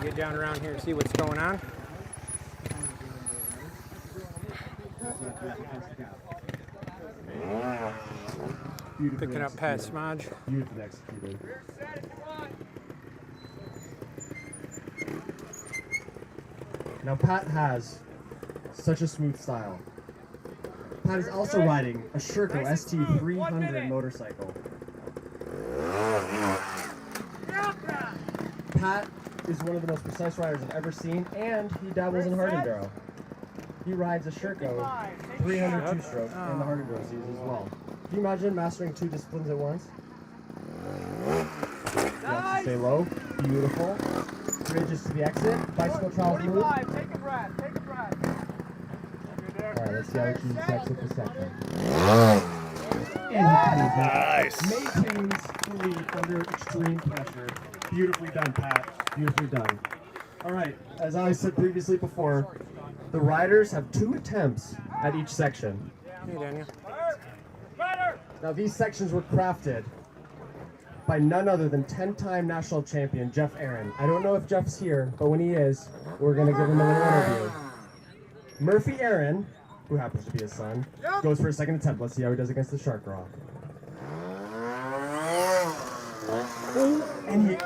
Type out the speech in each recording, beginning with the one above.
Get down around here and see what's going on. Picking up Pat Smodge. Beautifully executed. Now Pat has such a smooth style. Pat is also riding a Shootout ST300 motorcycle. Pat is one of the most precise riders I've ever seen, and he dabbles in hard enduro. He rides a Shootout 300 two-stroke in the hard enduro series as well. Can you imagine mastering two disciplines at once? You have to stay low. Beautiful. Bridges to the exit. Bicycle trials move. Take a breath. Take a breath. Alright, let's see how he chooses to exit the section. Nice. Maintains the lead under extreme pressure. Beautifully done, Pat. Beautifully done. Alright, as I said previously before, the riders have 2 attempts at each section. Hey, Daniel. Now these sections were crafted by none other than 10-time national champion Jeff Aaron. I don't know if Jeff's here, but when he is, we're going to give him a little interview. Murphy Aaron, who happens to be his son, goes for a second attempt. Let's see how he does against the Shark Rock. And he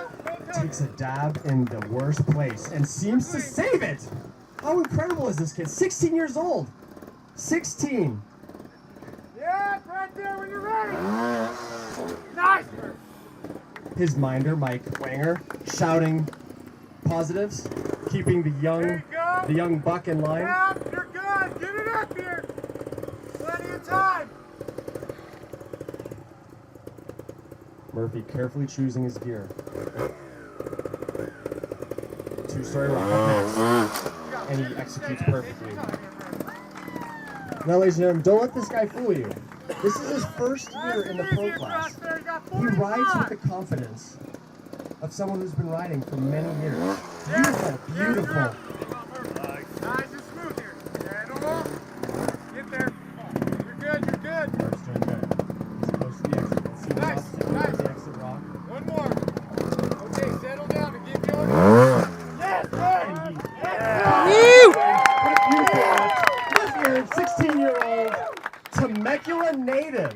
takes a dab in the worst place and seems to save it. How incredible is this kid? 16 years old. 16. Yeah, right there when you're ready. Nice. His minder, Mike Wanger, shouting positives, keeping the young buck in line. Yeah, you're good. Get it up here. Plenty of time. Murphy carefully choosing his gear. 2-story rock, and he executes perfectly. Now, ladies and gentlemen, don't let this guy fool you. This is his first year in the pro class. He rides with the confidence of someone who's been riding for many years. Beautiful, beautiful. Nice and smooth here. Get there. You're good, you're good. Mark's doing good. He's close to the exit. Let's see Nice, what's nice. the exit rock. One more. Okay, settle down and give you over. Yes, And he Woo! What a beautiful arc. 16-year-old Temecula native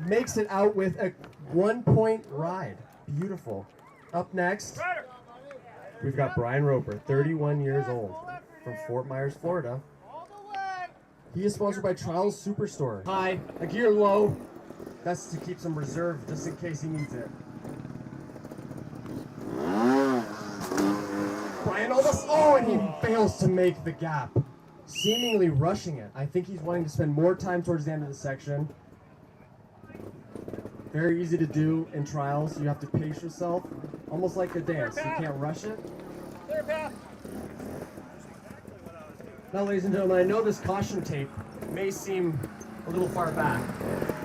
makes it out with a 1-point ride. Beautiful. Up next, we've got Brian Roper, 31 years old, from Fort Myers, Florida. He is sponsored by Trials Superstore. High, a gear low. That's to keep some reserve just in case he needs it. Brian almost, and he fails to make the gap, seemingly rushing it. I think he's wanting to spend more time towards the end of the section. Very easy to do in trials. You have to pace yourself, almost like a dance. You can't rush it. Now, ladies and gentlemen, I know this caution tape may seem a little far back.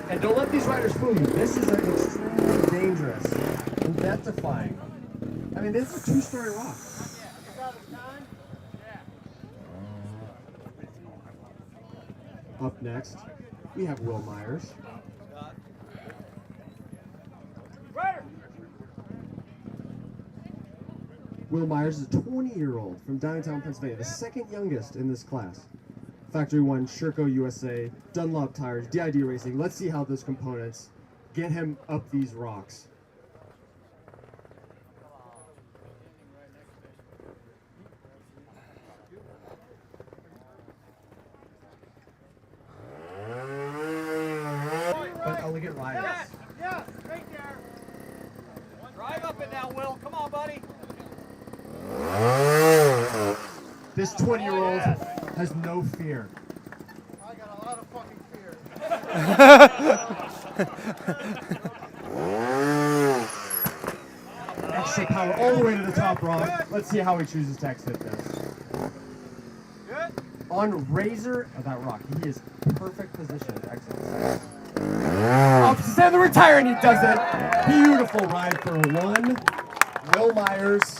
And don't let these riders fool you. This is extremely dangerous and death-defying. I mean, this is a 2-story rock. Up next, we have Will Myers. Will Myers is a 20-year-old from downtown Pennsylvania, the second youngest in this class. Factory 1, Sherco USA, Dunlop Tires, DID Racing. Let's see how those components get him up these rocks. But elegant riders. Yes, right there. Drive up it now, Will. Come on, buddy. This 20-year-old has no fear. I got a lot of fucking fear. Extra power all the way to the top rock. Let's see how he chooses to exit this. Good. On razor of that rock, he is perfect position to exit this. Opposite the retire, and he does it. Beautiful ride for 1. Will Myers,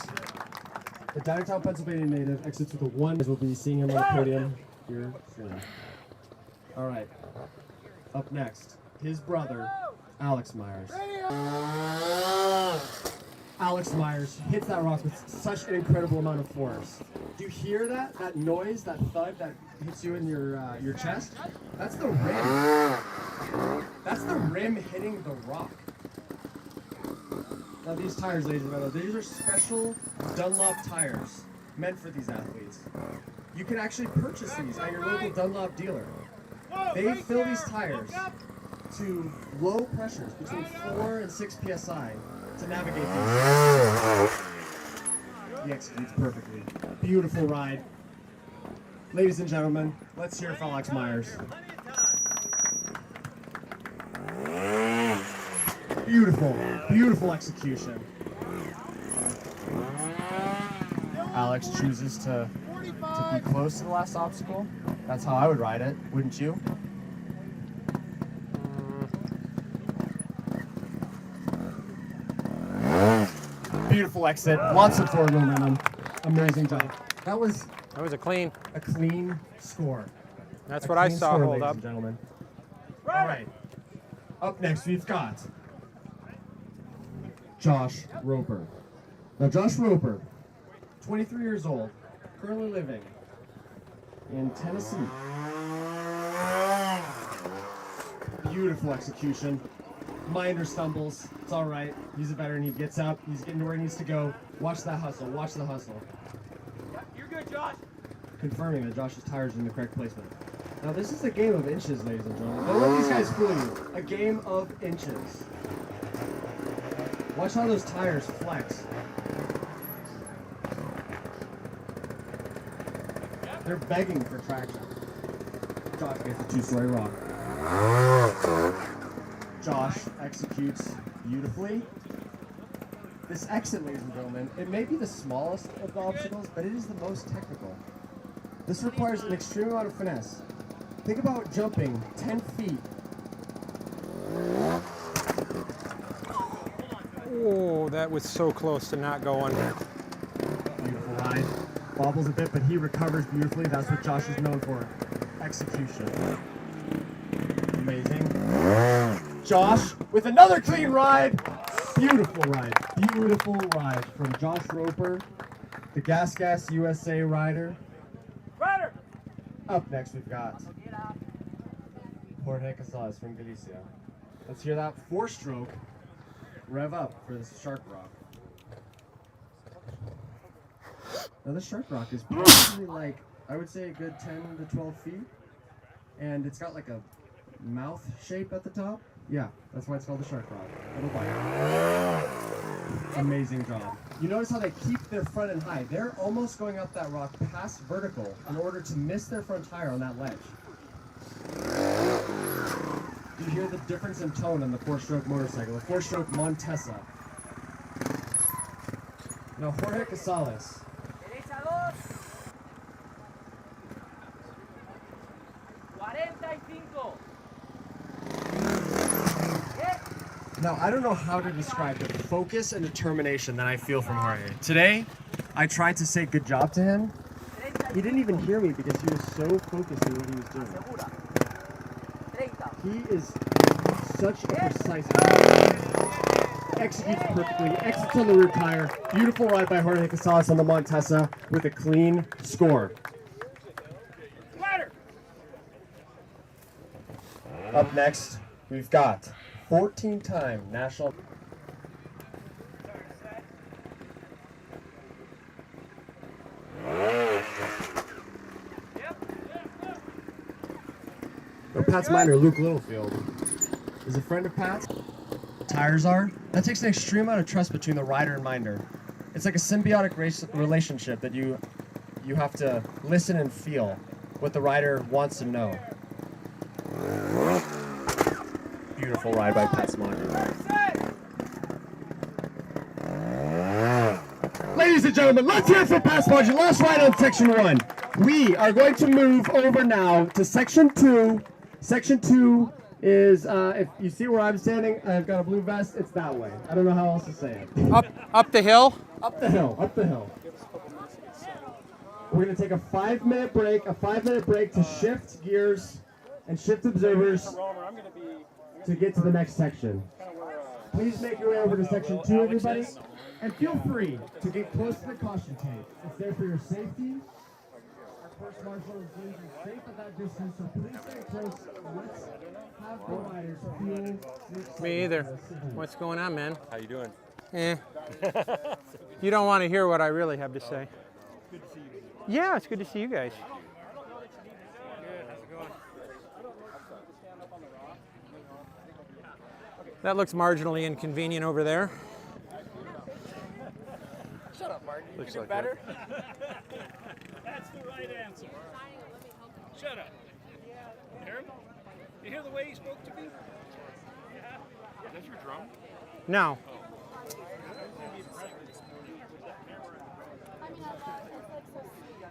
the downtown Pennsylvania native, exits with a 1. We'll be seeing him on the podium here soon. All right. Up next, his brother, Alex Myers. Alex Myers hits that rock with such an incredible amount of force. Do you hear that? That noise, that thud that hits you in your chest? That's the rim. That's the rim hitting the rock. Now these tires, ladies and gentlemen, these are special Dunlop tires meant for these athletes. You can actually purchase these at your local Dunlop dealer. They fill these tires to low pressures, between 4 and 6 psi, to navigate these. He executes perfectly. Beautiful ride. Ladies and gentlemen, let's hear it for Alex Myers. Beautiful, beautiful execution. Alex chooses to be close to the last obstacle. That's how I would ride it, wouldn't you? Beautiful exit, lots of forward momentum. Amazing job. That was a clean. a clean score. That's A what I clean saw. score, Hold ladies up. and gentlemen. All right. Up next, we've got Josh Roper. Now, Josh Roper, 23 years old, currently living in Tennessee. Beautiful execution. Minder stumbles. It's all right. He's a veteran. He gets up. He's getting to where he needs to go. Watch that hustle. Watch the hustle. You're good, Josh. Confirming that Josh's tires are in the correct placement. Now, this is a game of inches, ladies and gentlemen. Don't let these guys fool you. A game of inches. Watch how those tires flex. They're begging for traction. Josh gets a two-story rock. Josh executes beautifully. This exit, ladies and gentlemen, it may be the smallest of the obstacles, but it is the most technical. This requires an extreme amount of finesse. Think about jumping 10 feet. Oh, that was so close to not going. Beautiful ride. Bobbles a bit, but he recovers beautifully. That's what Josh is known for. Execution. Amazing. Josh with another clean ride. Beautiful ride. Beautiful ride from Josh Roper, the Gas USA rider. Rider. Up next, we've got Jorge Casales from Galicia. Let's hear that four-stroke rev up for this shark rock. Now, this shark rock is probably like, I would say a good 10 to 12 feet. And it's got like a mouth shape at the top. Yeah, that's why it's called the shark rock. It'll bite. Amazing job. You notice how they keep their front end high. They're almost going up that rock past vertical in order to miss their front tire on that ledge. You hear the difference in tone on the four-stroke motorcycle, the four-stroke Montesa. Now, Jorge Casales. Now, I don't know how to describe the focus and determination that I feel from Jorge. Today, I tried to say good job to him. He didn't even hear me because he was so focused on what he was doing. He is such a precise rider. Executes perfectly, exits on the rear tire. Beautiful ride by Jorge Casales on the Montesa with a clean score. Up next, we've got 14-time national. Pat's minor, Luke Littlefield, is a friend of Pat's. Tires are. That takes an extreme amount of trust between the rider and minder. It's like a symbiotic relationship that you have to listen and feel what the rider wants to know. Beautiful ride by Pat's minor. Ladies and gentlemen, let's hear it for Pat's Margin. Last ride on Section 1. We are going to move over now to Section 2. Section 2 is, if you see where I'm standing, I've got a blue vest. It's that way. I don't know how else to say it. Up the hill? Up the hill, up the hill. We're going to take a 5-minute break, to shift gears and shift observers to get to the next section. Please make your way over to section 2, everybody. And feel free to get close to the caution tape. It's there for your safety. Our course marshal is deemed safe at that distance, so please stay close. Let's have the riders feel Me either. What's going on, man? How you doing? Eh. You don't want to hear what I really have to say. Good to see you. Yeah, it's good to see you guys. Good. How's it going? That looks marginally inconvenient over there. Shut up, Martin. You Looks can do like better. That's the right answer. Shut up. You hear him? You hear the way he spoke to me? Yeah. Is that your drum? No.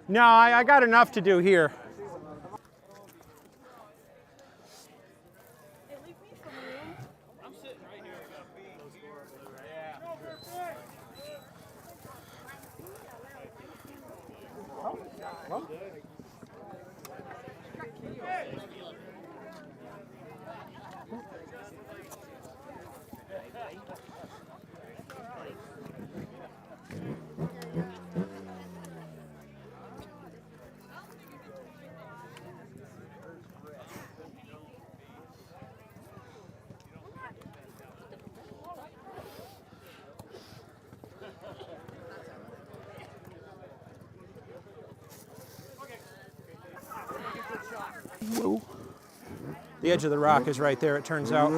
No, I got enough to do here. I'm sitting right here. Whoa. The edge of the rock is right there, it turns out.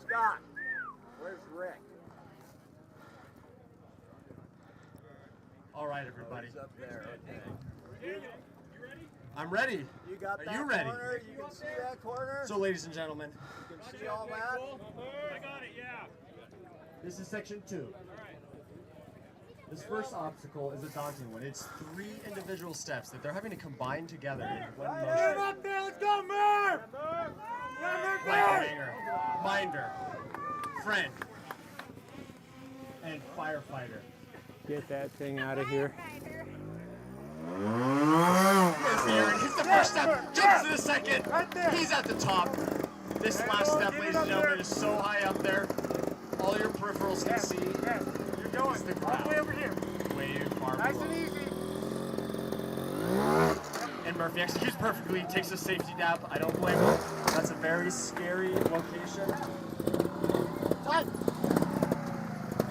Scott. Where's Rick? All right, everybody. Up there. Okay. I'm ready. You got Are that you ready? corner? You can see that corner? So, ladies and gentlemen, You can see all that? I got it, yeah. this is section 2. This first obstacle is a daunting one. It's 3 individual steps that they're having to combine together in one motion. Up there, let's go, Murph! Like hanger, minder, friend, and firefighter. Get that thing out of here. Here's Aaron. He's the first step. Jumps to the second. He's at the top. This last step, ladies and gentlemen, is so high up there. All your peripherals can see. You're going It's the all the way ground. over here. Way far Nice below. and easy. And Murphy executes perfectly, takes a safety dab. I don't blame him. That's a very scary location. Time!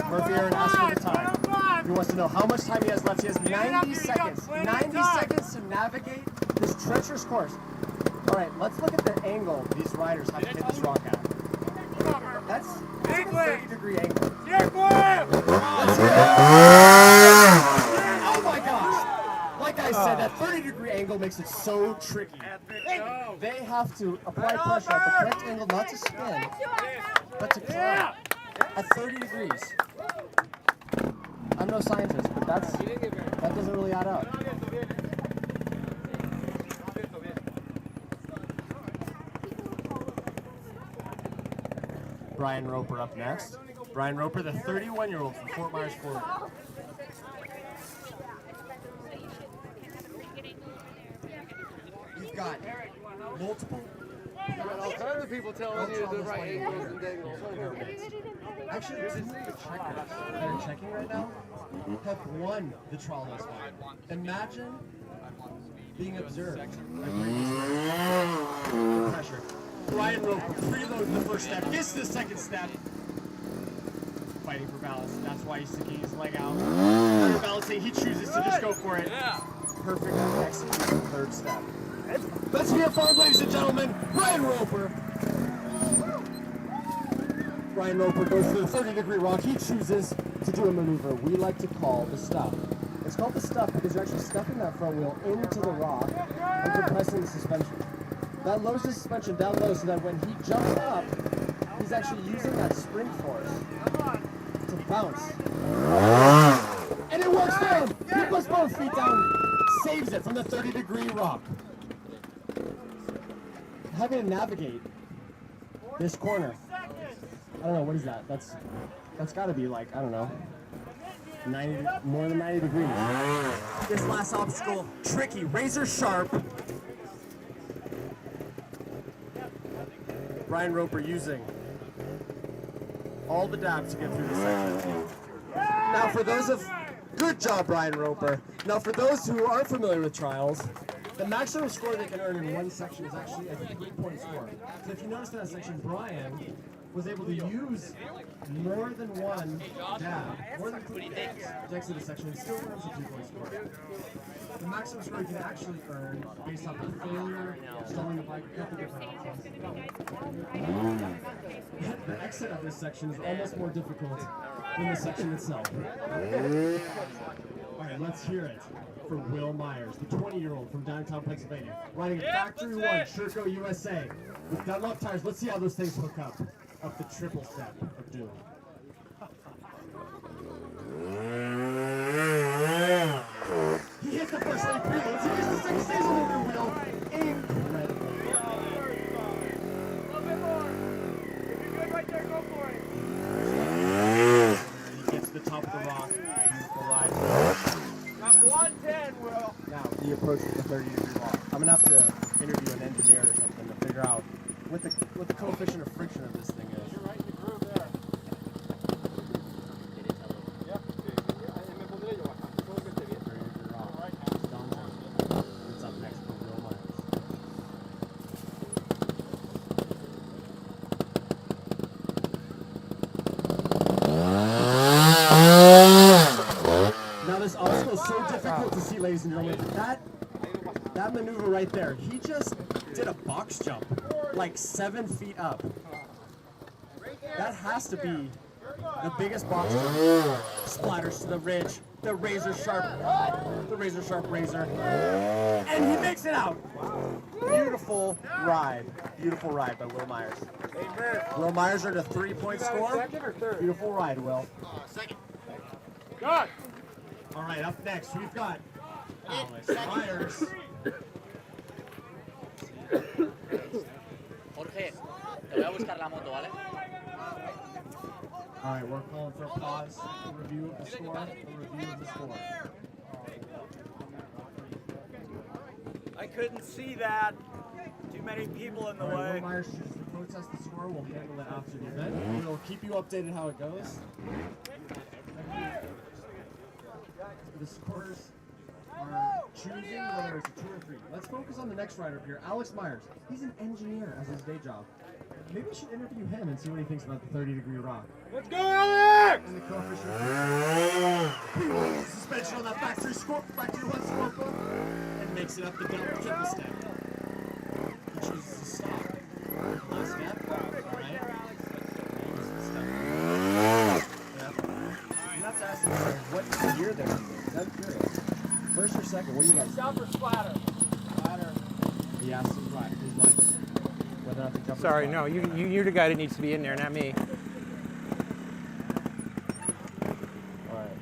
Murphy Aaron asks for the time. He wants to know how much time he has left. He has 90 seconds. 90 seconds to navigate this treacherous course. All right, let's look at the angle these riders have to hit this rock at. That's a 30-degree angle. Let's hit it. Oh my gosh! Like I said, that 30-degree angle makes it so tricky. They have to apply pressure at the correct angle, not to spin, but to climb at 30 degrees. I'm no scientist, but that doesn't really add up. Brian Roper up next. Brian Roper, the 31-year-old from Fort Myers, Florida. You've got multiple. All kinds of people telling you the right angles and dangles. Actually, the checkers that are checking right now have won the trial this one. Imagine being observed by the pressure. Brian Roper preloads the first step, gets to the second step. Fighting for balance. That's why he's sticking his leg out. After balancing, he chooses to just go for it. Perfect execution, third step. Let's hear from him, ladies and gentlemen, Brian Roper. Brian Roper goes for the 30-degree rock. He chooses to do a maneuver we like to call the stuff. It's called the stuff because you're actually stuffing that front wheel into the rock and compressing the suspension. That lowers the suspension down low so that when he jumps up, he's actually using that spring force to bounce. And it works for him! He puts both feet down, saves it from the 30-degree rock. Having to navigate this corner. I don't know, what is that? That's got to be like, I don't know, 90, more than 90 degrees. This last obstacle, tricky, razor sharp. Brian Roper using all the dabs to get through the section. Now for those of, good job Brian Roper. Now for those who aren't familiar with trials, the maximum score they can earn in one section is actually a 3-point score. So if you notice in that section, Brian was able to use more than one dab, more than 3 decks in the section, and still earns a 2-point score. The maximum score you can actually earn based off of failure, stalling the bike, a couple different options. The exit of this section is almost more difficult than the section itself. Alright, let's hear it for Will Myers, the 20-year-old from downtown Pennsylvania, riding a Factory 1 Sherco USA with Dunlop tires. Let's see how those things hook up the triple step of doom. He hits the first lane preloads. He gets the second stage on the rear wheel. Incredible. A little bit more. If you're good right there, go for it. He gets to the top of the rock. Beautiful ride. Got 110, Will. Now he approaches the 30-degree rock. I'm gonna have to interview an engineer or something to figure out what the coefficient of friction of this thing is. You're right in the groove there. Yep. What's up next for Will Myers? Now this obstacle is so difficult to see, ladies and gentlemen. That maneuver right there, he just did a box jump, like 7 feet up. That has to be the biggest box jump. Splatters to the ridge, the razor sharp razor, and he makes it out. Beautiful ride by Will Myers. Will Myers earned a 3-point score. Second or third? Beautiful ride, Will. Second. Good. All right, up next we've got Alex Myers. Jorge, te voy a buscar la moto, ¿vale? All right, we're calling for a pause. A review of the score. I couldn't see that. Too many people in the All right, way. Will Myers chooses to protest the score. We'll handle it after the event. We'll keep you updated how it goes. The scores are choosing whether it's a 2 or 3. Let's focus on the next rider up here, Alex Myers. He's an engineer as his day job. Maybe we should interview him and see what he thinks about the 30-degree rock. Let's go, Alex! And the coefficient. Suspension on that factory 1 scorebook, and makes it up the triple step. He chooses to stop. Last step. Alright. And that's asking what gear they're in. I'm curious. First or second, what do you guys? Stop or splatter? Splatter. He asked his lights. Whether or not to jump. Sorry, no, you're the guy that needs to be in there, not me. Alright.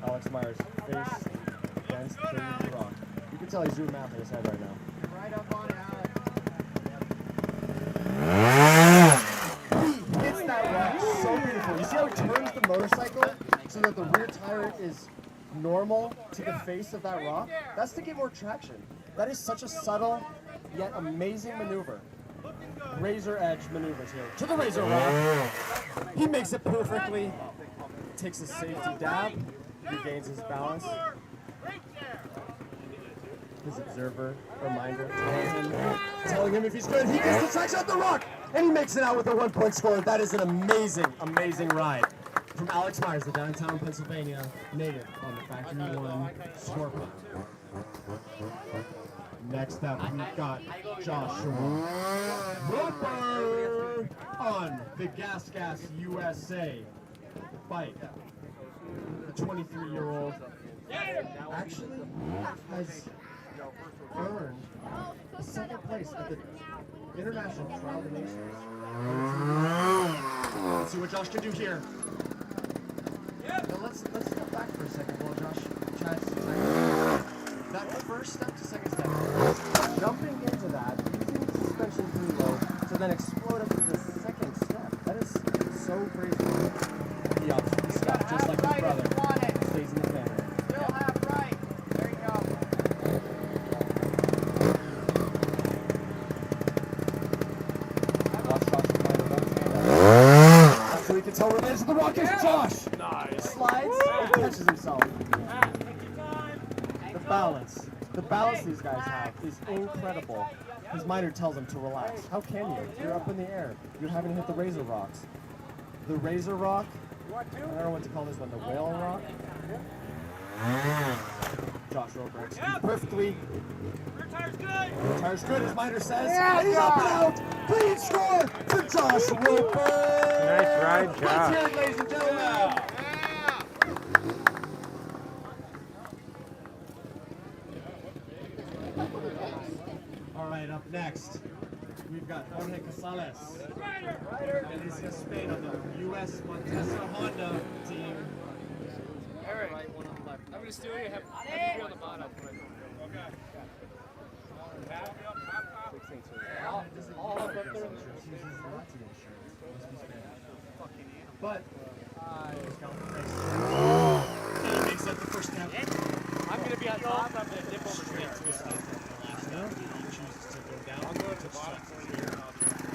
Alex Myers, face against the rock. You can tell he's doing math in his head right now. Right up on it, Alex. He hits that rock so beautiful. You see how he turns the motorcycle so that the rear tire is normal to the face of that rock? That's to get more traction. That is such a subtle yet amazing maneuver. Razor edge maneuvers here. To the razor rock. He makes it perfectly. Takes a safety dab. Regains his balance. His observer reminder telling him if he's good. He gets the traction up the rock. And he makes it out with a 1-point score. That is an amazing, amazing ride. From Alex Myers, the downtown Pennsylvania native on the Factory 1 scorebook. Next up, we've got Joshua Roper on the Gas USA bike. The 23-year-old actually has earned a 2nd place at the International Trial of Nations. Let's see what Josh can do here. Now let's step back for a second while Josh chats that first step to second step. Jumping into that, using the suspension preload to then explode up to the 2nd step. That is so crazy. He opts to stop just like his brother. Stays in the family. Still half right. There you go. Watch Josh tail relays to the rock is Josh. Nice. Slides and catches himself. The balance these guys have is incredible. His miner tells him to relax. How can you? You're up in the air. You haven't hit the razor rocks. The razor rock, I don't know what to call this one, the whale rock. Josh Roberts. Perfectly. Rear tire's good. Tire's good, as miner says. And he's up and out. Clean score for Josh Roper. Nice ride, Let's Josh. hear it, ladies and gentlemen. All right, up next, we've got Jorge Casales. And he's in Spain on the U.S. Montesa Honda team. Eric, I'm going to steal you. Have you on the bottom. Okay. But he makes up the first step. I'm going to be on top. I'm going to dip over straight. He chooses to go down. I'm going to bottom for you.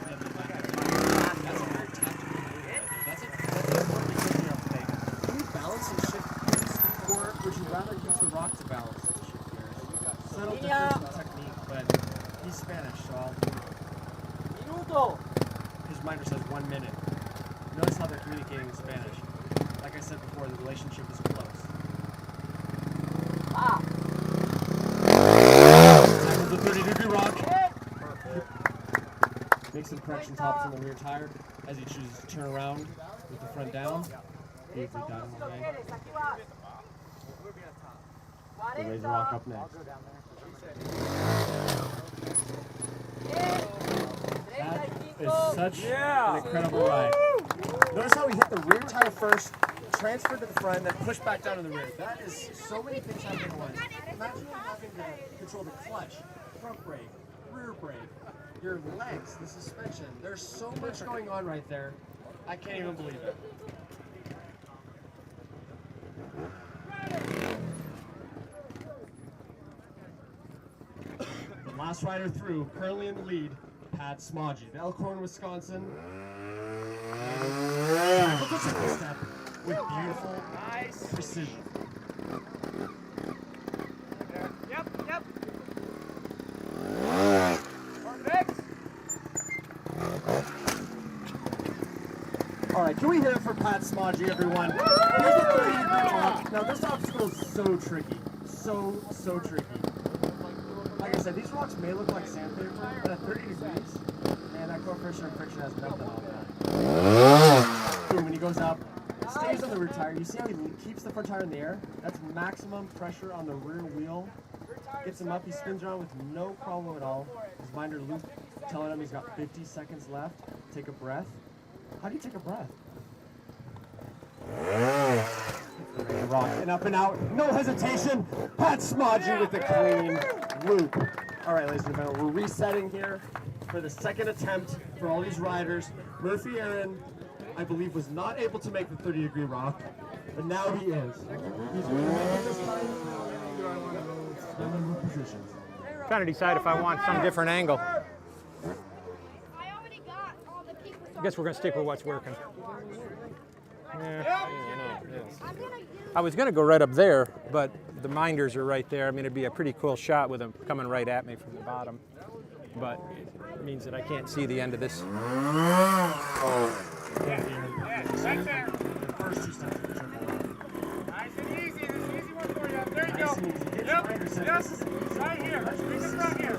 That's a very tactical move. That's a perfect figure of play. Can you balance and shift gears, or would you rather use the rock to balance and shift gears? Subtle difference in technique, but he's Spanish, so I'll do it. His miner says 1 minute. Notice how they're communicating in Spanish. Like I said before, the relationship is close. Tackles the 30-degree rock. Makes some correction tops on the rear tire as he chooses to turn around with the front down. Beautifully done. The razor rock up next. That is such an incredible ride. Notice how he hit the rear tire first, transferred to the front, then pushed back down to the rear. That is so many things happening at once. Imagine having to control the clutch, front brake, rear brake, your legs, the suspension. There's so much going on right there. I can't even believe it. The last rider through, currently in the lead, Pat Smodgy, of Elkhorn, Wisconsin. Look at the step with beautiful precision. Yep. Perfect. All right, can we hear it for Pat Smodgy, everyone? Here's the 30-degree rock. Now, this obstacle is so tricky. So tricky. Like I said, these rocks may look like sandpaper, but at 30 degrees, and that coefficient of friction has nothing on that. Boom, when he goes up, stays on the rear tire. You see how he keeps the front tire in the air? That's maximum pressure on the rear wheel. Gets him up, he spins around with no problem at all. His minder Luke telling him he's got 50 seconds left. Take a breath. How do you take a breath? Rock and up and out, no hesitation. Pat Smodgy with a clean loop. All right, ladies and gentlemen, we're resetting here for the second attempt for all these riders. Murphy Aaron, I believe, was not able to make the 30-degree rock, but now he is. He's going to make it this time. Positions. Trying to decide if I want some different angle. I guess we're going to stick with what's working. Yeah, I was going to go right up there, but the minders are right there. I mean, it'd be a pretty cool shot with them coming right at me from the bottom. But it means that I can't see the end of this. Right there. Nice and easy. This is an easy one for you. There you go. Yep. Right here. Bring the front here.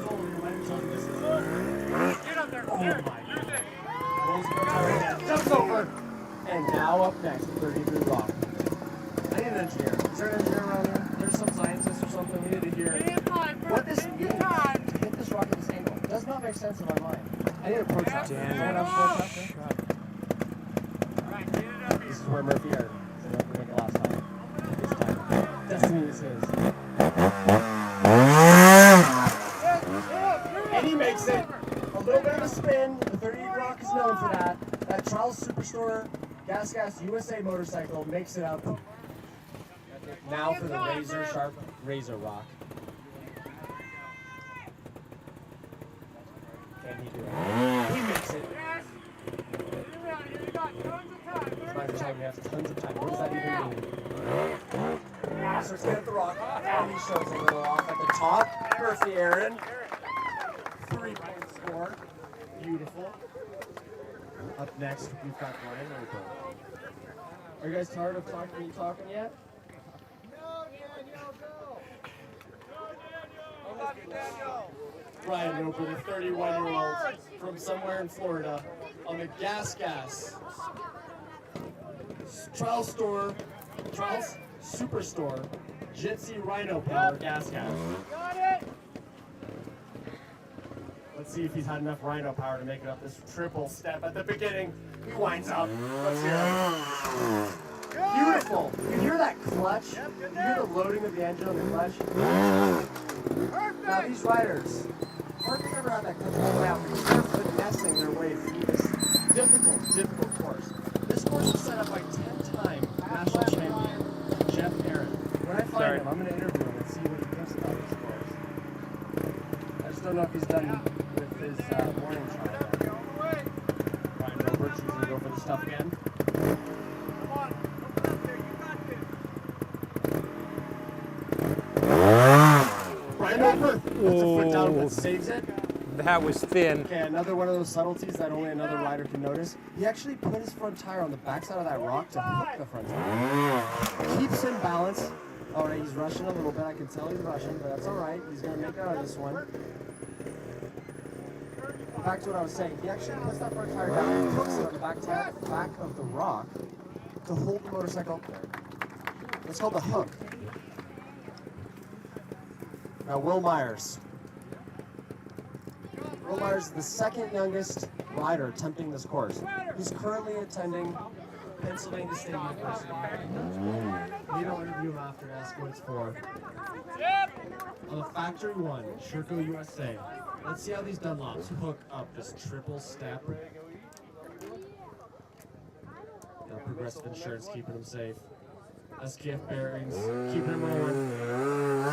Get up there. Here. Here's it. Jumps over. And now up next, 30-degree rock. I need an engineer. Is there an engineer around here? There's some scientist or something. We need to hear what this means to hit this rock at this angle. It does not make sense in my mind. I need a protractor. This is where Murphy are. They don't make it last time. This time. Destiny is his. And he makes it. A little bit of a spin. The 30-degree rock is known for that. That Charles Superstore Gas USA motorcycle makes it up. Now for the razor sharp razor rock. Can he do it? He makes it. You're telling me you have tons of time. What does that even mean? So it's at the rock. And he shows a little off at the top. Murphy Aaron. 3-point score. Beautiful. Up next, we've got Ryan Open. Are you guys tired of talking yet? No, Daniel, go. Ryan Open, a 31-year-old from somewhere in Florida, on the Gas Trial Superstore, Jitsi Rhino Power Gas. Got it. Let's see if he's had enough Rhino Power to make it up this triple step at the beginning. He winds up. Let's hear it. Beautiful. You hear that clutch? You hear the loading of the engine on the clutch? Now these riders, hard to figure out that clutch all the way out because they're finessing their way through this difficult course. This course was set up by 10-time national champion Jeff Aaron. When I find him, I'm going to interview him and see what he thinks about this course. I just don't know if he's done with his morning trial. Ryan Roberts, he's going to go for the stuff again. Come on. Open up there. You got this. Ryan Roberts puts a foot down but saves it. That was thin. Okay, another one of those subtleties that only another rider can notice. He actually put his front tire on the backside of that rock to hook the front tire. Keeps him balanced. All right, he's rushing a little bit. I can tell he's rushing, but that's all right. He's going to make it out of this one. Back to what I was saying. He actually puts that front tire down and hooks it on the back of the rock to hold the motorcycle up there. That's called the hook. Now, Will Myers. Will Myers is the second youngest rider attempting this course. He's currently attending Pennsylvania State University. Maybe I'll interview him after to ask what it's for. On the Factory 1, Sherco USA. Let's see how these Dunlops hook up this triple step. Progressive Insurance keeping him safe. SKF bearings keeping him rolling.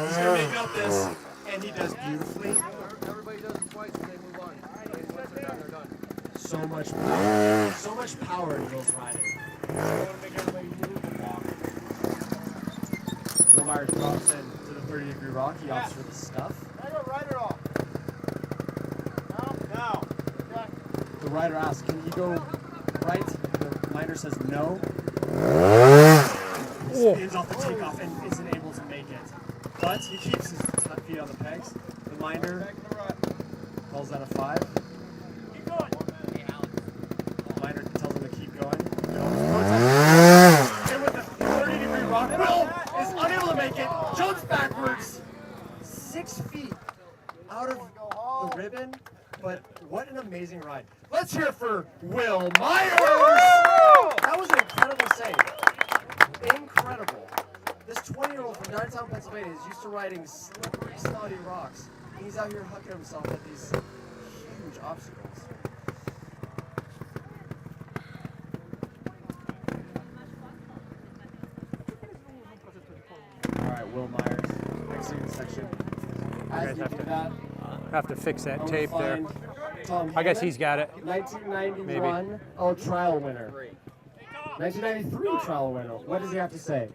He's gonna make up this, and he does beautifully. Everybody does it twice and they move on. And once they're done, they're done. So much power in Will's riding. Will Myers drops in to the 30-degree rock. He opts for the stuff. Ride it off. Now. The rider asks, "Can you go right?" The rider says no. He spins off the takeoff and isn't able to make it. But he keeps his feet on the pegs. The minder calls that a 5. Keep going. The minder tells him to keep going. And with the 30-degree rock, Will is unable to make it. Jumps backwards 6 feet out of the ribbon. But what an amazing ride. Let's hear it for Will Myers! That was an incredible save. Incredible. This 20-year-old from downtown Pennsylvania is used to riding slippery, snotty rocks. And he's out here hucking himself at these huge obstacles. All right, Will Myers, next section. As we do that, Have to fix that I'll tape there. find Tom I guess Hannon, he's got it. 1991 trial winner. 1993 trial winner. What does he have to say?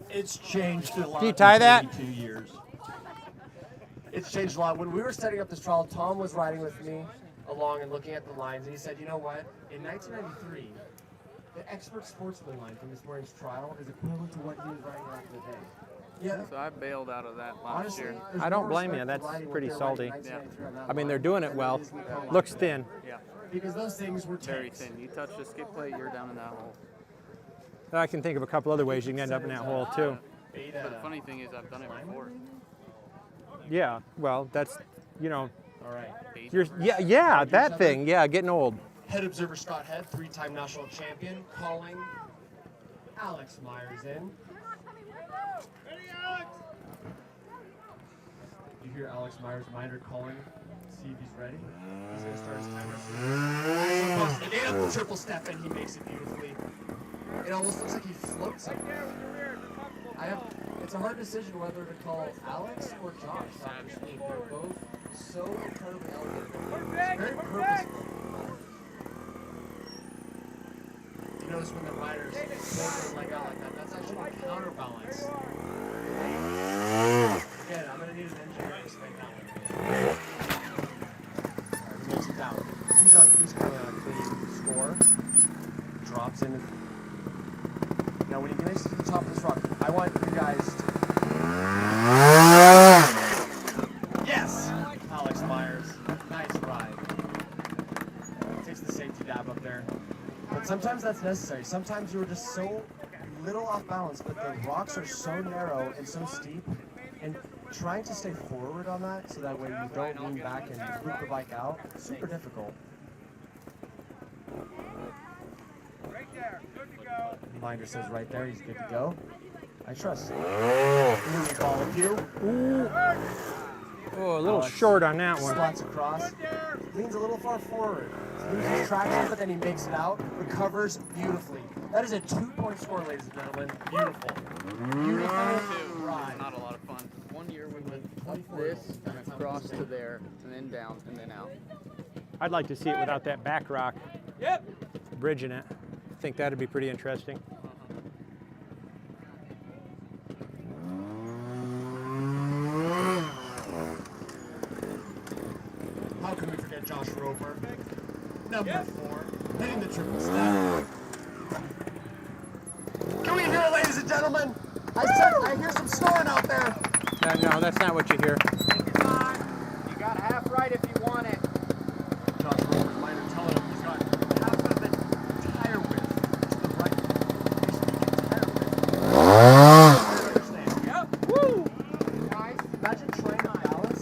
It's changed a lot. Can you tie that? In 32 years. It's changed a lot. When we were setting up this trial, Tom was riding with me along and looking at the lines, and he said, you know what? In 1993, the expert sportsman line from this morning's trial is equivalent to what he was riding back in the day. Yeah. So I bailed out of that last Honestly, year. there's I don't more blame you. respect for That's riding what pretty they were riding in salty. 1993 on that I mean, line they're doing it than well. it is in the car Looks line. thin. Yeah, Because those things were very tanks. thin. You touch the skid plate, you're down in that hole. I can think of a couple other ways you can end up in that hole too. But the funny thing is, I've done it before. Yeah. Well, that's, you know, All right. you're yeah, that thing. Yeah, getting old. Head observer Scott Head, 3-time national champion, calling Alex Myers in. You hear Alex Myers' minder calling, see if he's ready. He's going to start his timer. So close to the gate up the triple step, and he makes it beautifully. It almost looks like he floats up there. It's a hard decision whether to call Alex or Josh. Obviously, they're both so incredibly elevated. It's very purposeful. You know, notice when the riders hold their leg out like that, that's actually a counterbalance. Again, I'm gonna need an engineer to explain that one. Alright, he makes it down. He's going on a clean score. Drops in. Now when he makes it to the top of this rock, I want you guys to... Yes! Alex Myers. Nice ride. Takes the safety dab up there. But sometimes that's necessary. Sometimes you're just so little off balance, but the rocks are so narrow and so steep, and trying to stay forward on that so that way you don't lean back and loop the bike out, super difficult. Right there. Good to go. Minder says right there, he's good to go. I trust. Ooh, ball of you. Oh, a little short on that one. Slots across. Leans a little far forward. Loses traction, but then he makes it out. Recovers beautifully. That is a 2-point score, ladies and gentlemen. Beautiful. Beautiful ride. Not a lot of fun. One year we went up this and across to there and then down and then out. I'd like to see it without that back rock. Yep. Bridging it. I think that'd be pretty interesting. How can we forget Josh Roper? Number 4, hitting the triple step. Can we hear it, ladies and gentlemen? I hear some snoring out there. No, that's not what you hear. Take your time. You got half right if you want it. Josh Roper's Minder telling him he's got half of the tire width to the right. Yep. Woo! Guys, imagine trying to balance,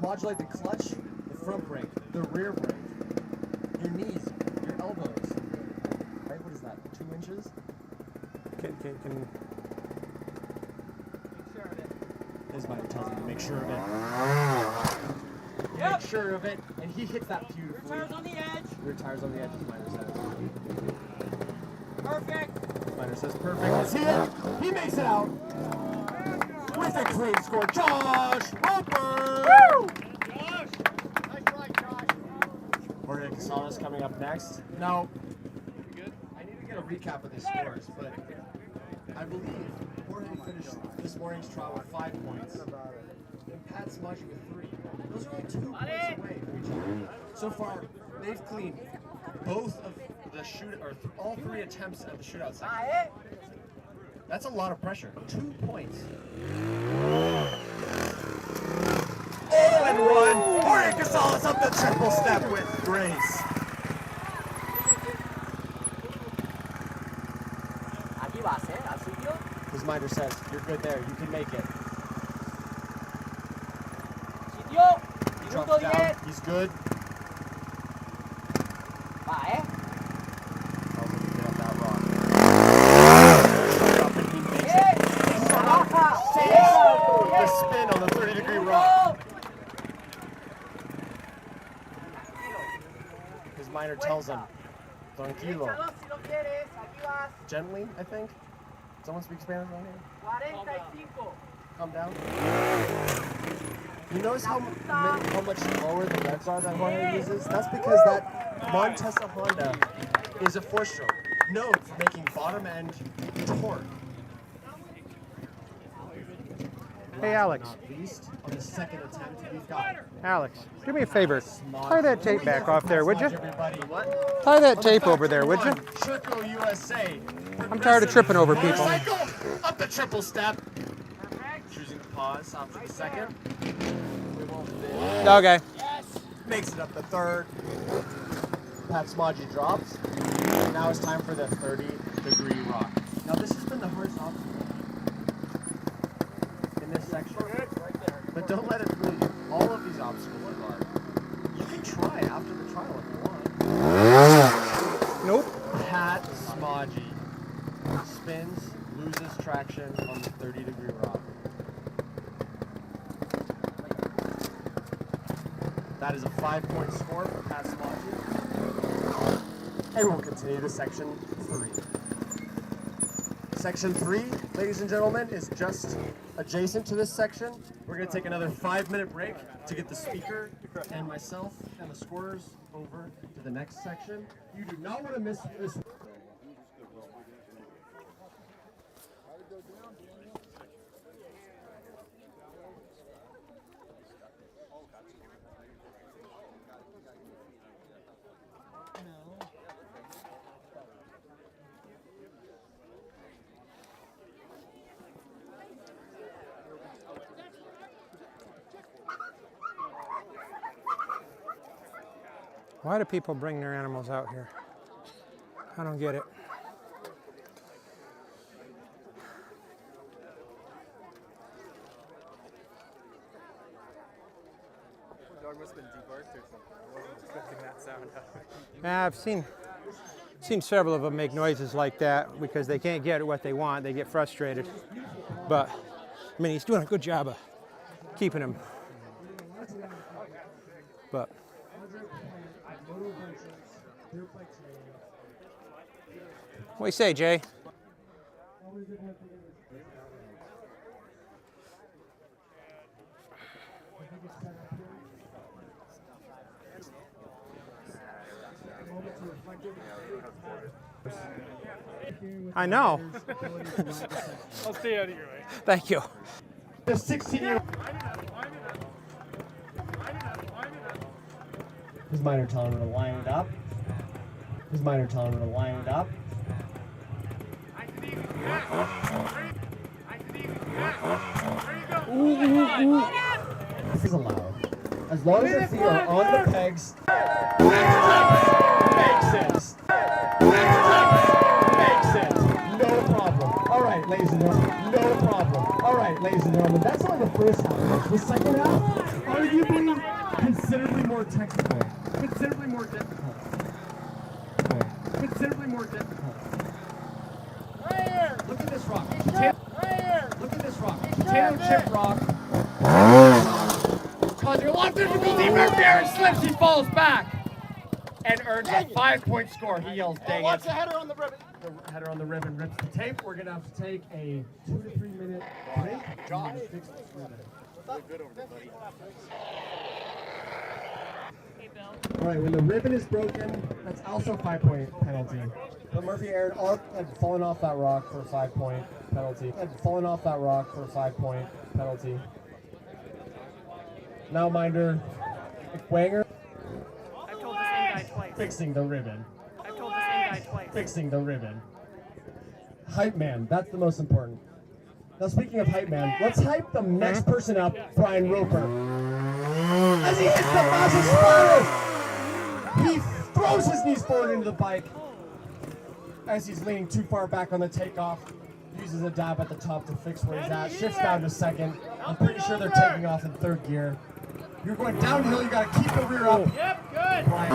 modulate the clutch, the front brake, the rear brake, your knees, your elbows. Right? What is that? 2 inches? Can His Minder tells him to make sure of it. Make sure of it, and he hits that beautifully. Tires on the edge. Rear tires on the edge, his Minder says. Perfect. His Minder says perfect. Let's see it. He makes it out. With a clean score, Josh Roper! Woo! Josh. Nice ride, Josh. Jorge Casales coming up next. Now, I need to get a recap of these scores, but I believe Jorge finished this morning's trial with 5 points, and Pat Smudge with 3. Those are only 2 points away from each other. So far, they've cleaned both of the all 3 attempts at the shootout section. That's a lot of pressure. 2 points. Oh, and 1. Jorge Casales up the triple step with grace. His Minder says, you're good there. You can make it. He drops down. He's good. Tells him to get up that rock. Up and he makes it. He saves the spin on the 30-degree rock. His Minder tells him, tranquilo. Gently, I think. Someone speak Spanish around here? Calm down. You notice how much lower the revs are that Jorge uses? That's because that Montesa Honda is a 4-stroke, known for making bottom end torque. Hey, Alex. Not least, on the second attempt, we've got Alex, do me a favor. Tie that tape back off there, would you? What? Tie that tape over there, would you? Triple USA. I'm tired of tripping over people. Motorcycle up the triple step. Choosing to pause after the second. Okay. Makes it up the third. Pat Smodgy drops. And now it's time for the 30-degree rock. Now this has been the hardest obstacle in this section. But don't let it fool you. All of these obstacles are hard. You can try after the trial if you want. Nope. Pat Smodgy spins, loses traction on the 30-degree rock. That is a 5-point score for Pat Smodgy. And we'll continue to section 3. Section 3, ladies and gentlemen, is just adjacent to this section. We're going to take another 5-minute break to get the speaker and myself and the scorers over to the next section. You do not want to miss this. Why do people bring their animals out here? I don't get it. The dog must have been debarked or something. I wasn't expecting that sound. I've seen several of them make noises like that because they can't get what they want. They get frustrated. But, I mean, he's doing a good job of keeping him. But what do you say, Jay? I know. I'll stay out of your way. Thank you. The 16-year-old. His minor telling him to line it up. His minor telling him to line it up. This is allowed. As long as your feet are on the pegs. Makes it. No problem. All right, ladies and gentlemen. No problem. All right, ladies and gentlemen. That's only the first half. The second half, arguably considerably more technical. Considerably more difficult. Considerably more difficult. Right here. Look at this rock. Right here. Look at this rock. Potato chip rock. Causing a lot of difficulty. Murphy Aaron slips. He falls back and earns a 5-point score. He yells, "Dang Watch it!" the header on the ribbon. The header on the ribbon rips the tape. We're gonna have to take a 2 to 3 minute break. Josh. All right, when the ribbon is broken, that's also a 5-point penalty. But Murphy Aaron had fallen off that rock for a 5-point penalty. Had fallen off that rock for a 5-point penalty. Now Minder, Wanger. I've told the same guy twice. Fixing the ribbon. I've told the same guy twice. Fixing the ribbon. Hype man, that's the most important. Now speaking of hype man, let's hype the next person up, Brian Roper. As he hits the massive spiral, he throws his knees forward into the bike as he's leaning too far back on the takeoff. Uses a dab at the top to fix where he's at, shifts down to second. I'm pretty sure they're taking off in third gear. You're going downhill, you gotta keep the rear up. Yep, good. Brian.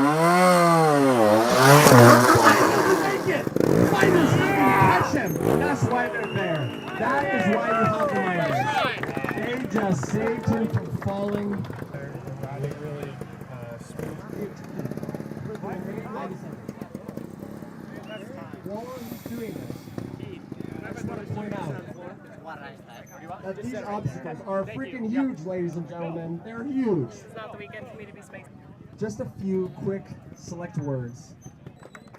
Make it! Fighters catch him! That's why they're there. That is why you have the miners. They just saved him from falling. They're riding really smooth. While he's doing this, I just want to point out that these obstacles are freaking huge, ladies and gentlemen. They're huge. It's not the weekend for me to be spaced. Just a few quick select words.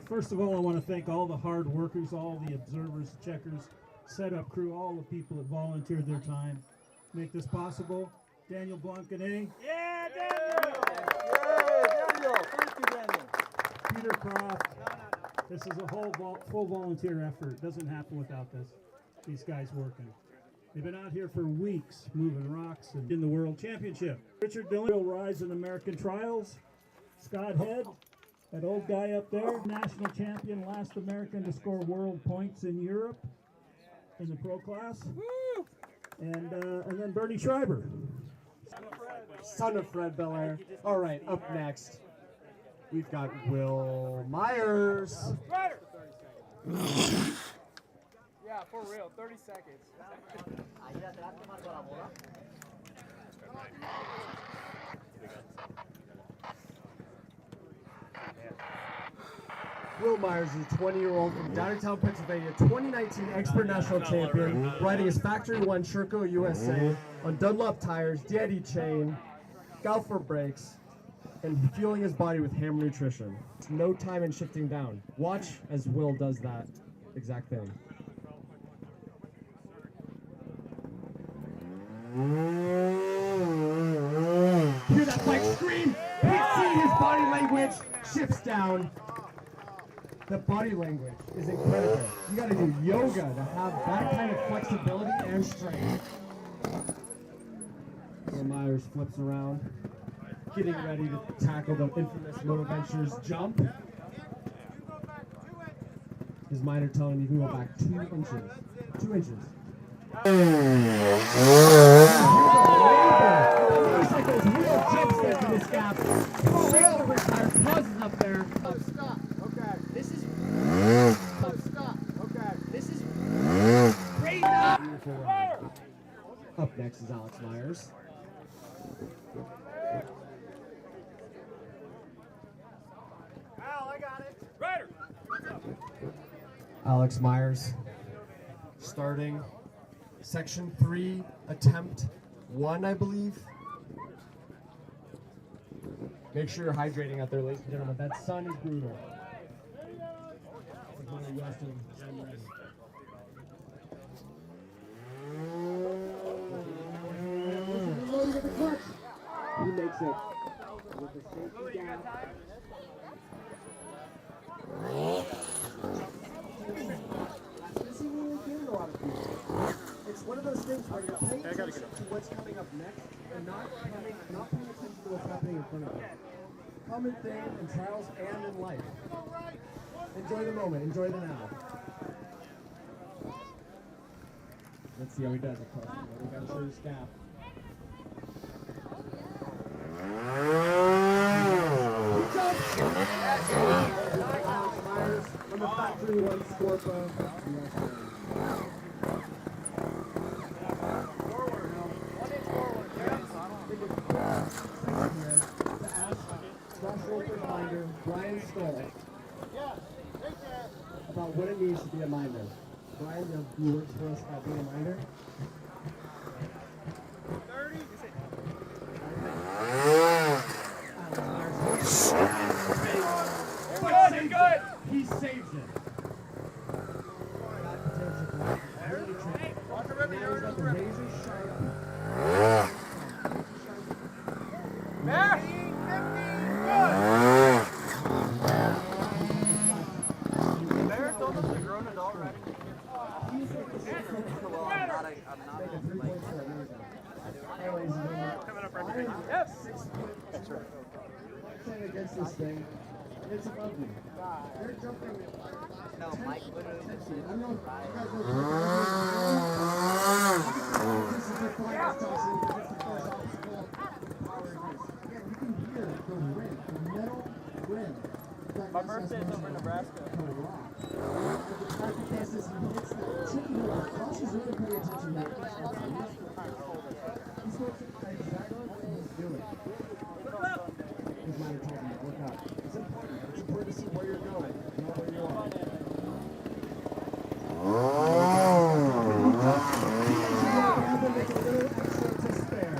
First of all, I want to thank all the hard workers, all the observers, checkers, setup crew, all the people that volunteered their time to make this possible. Daniel Blancanet. Yeah, Daniel. Daniel. Thank you, Daniel. Peter Croft. This is a whole full volunteer effort. It doesn't happen without these guys working. They've been out here for weeks moving rocks and in the World Championship. Richard Dillon will rise in American trials. Scott Head, that old guy up there, national champion, last American to score world points in Europe in the pro class. Woo! And then Bernie Schreiber. Son of Fred Belair. All right, up next, we've got Will Myers. Yeah, for real. 30 seconds. Will Myers is a 20-year-old from Downtown, Pennsylvania, 2019 expert national champion, riding his Factory One Sherco USA on Dunlop tires, DID chain, Galfer brakes, and fueling his body with Ham Nutrition. No time in shifting down. Watch as Will does that exact thing. Hear that bike scream? We see his body language shifts down. The body language is incredible. You gotta do yoga to have that kind of flexibility and strength. Will Myers flips around. getting ready to tackle the infamous Moto Ventures jump. His minor telling him you can go back 2 inches. 2 inches. Motorcycle's real jumps there from this gap. Real retire, pauses up there. Stop. Okay. This is Stop. Okay. this is great. Up next is Alex Myers. Al, I got it. Ryder. Alex Myers starting section 3, attempt 1, I believe. Make sure you're hydrating out there, ladies and gentlemen. That sun is brutal. He makes it with the safety down. It's one of those things where you're paying attention to what's coming up next and not paying attention to what's happening in front of you. Common thing in trials and in life. Enjoy the moment, enjoy the now. Let's see how he does across the road. We got to show his gap. Alex Myers from the factory 1 Scorpo. Brian Stoll about what it means to be a minder. Brian, you worked for us about being a minder. 30. Good. He saves it. Walk the ribbon, you're Got the the ribbon. razor sharp. Back. 50. Good. Bear told us a grown adult riding. Coming up right behind you. Yep. Against this thing, it's above me. They're jumping. No, Mike literally just I don't know if you guys this is the finest toss. It's the first obstacle. Power against. Again, you can hear the rim, the metal rim. My birthday's over in Nebraska. The traffic test is he hits the chicken wheel. Josh is really paying attention to that. He's going to exactly what he's doing. His minor tells him to look out. It's important. It's important to see where you're going, not where you are. Make a little extra to spare.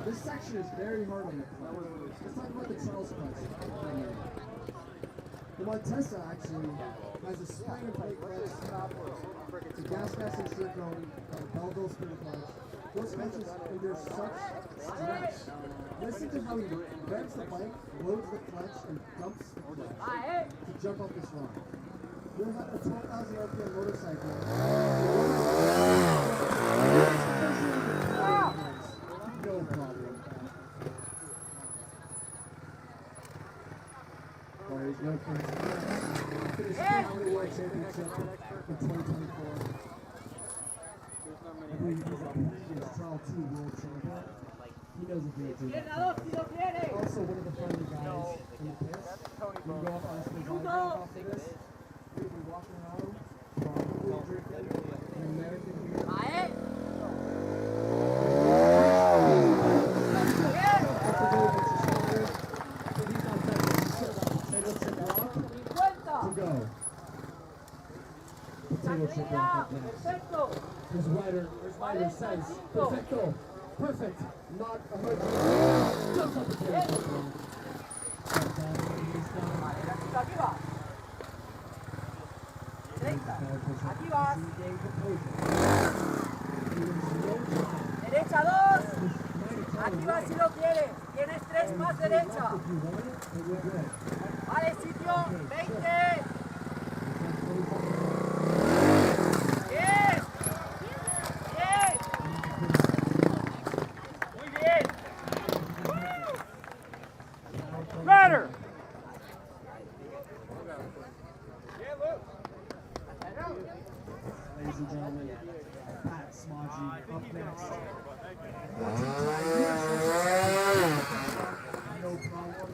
This section is very hard on the clutch. Let's talk about the Charles clutch. The Montesa actually has a spring and brake clutch. It's a gas and straight going, Belleville spring clutch. Those clutches endure such stress. Listen to how he revs the bike, loads the clutch, and dumps the clutch to jump up this line. You'll have a 12,000 RPM motorcycle. No problem. There's no question. Finished the World Championship in 2024. I believe he's a previous Trial 2 World Champion. He knows if you're also one of the friendly guys in the pits. You can go up on his after this. walking around, probably drinking an American beer. Potato chip rock up next. His rider says, perfecto, perfect, not emergency. Jumps up potato chip rock. Derecha 2. Aquí va si lo quieres. Tienes 3 más derecha. Vale, sitio. 20. Bien. Bien. Muy bien. Better. Ladies and gentlemen, Pat Smodgy up next. No problem.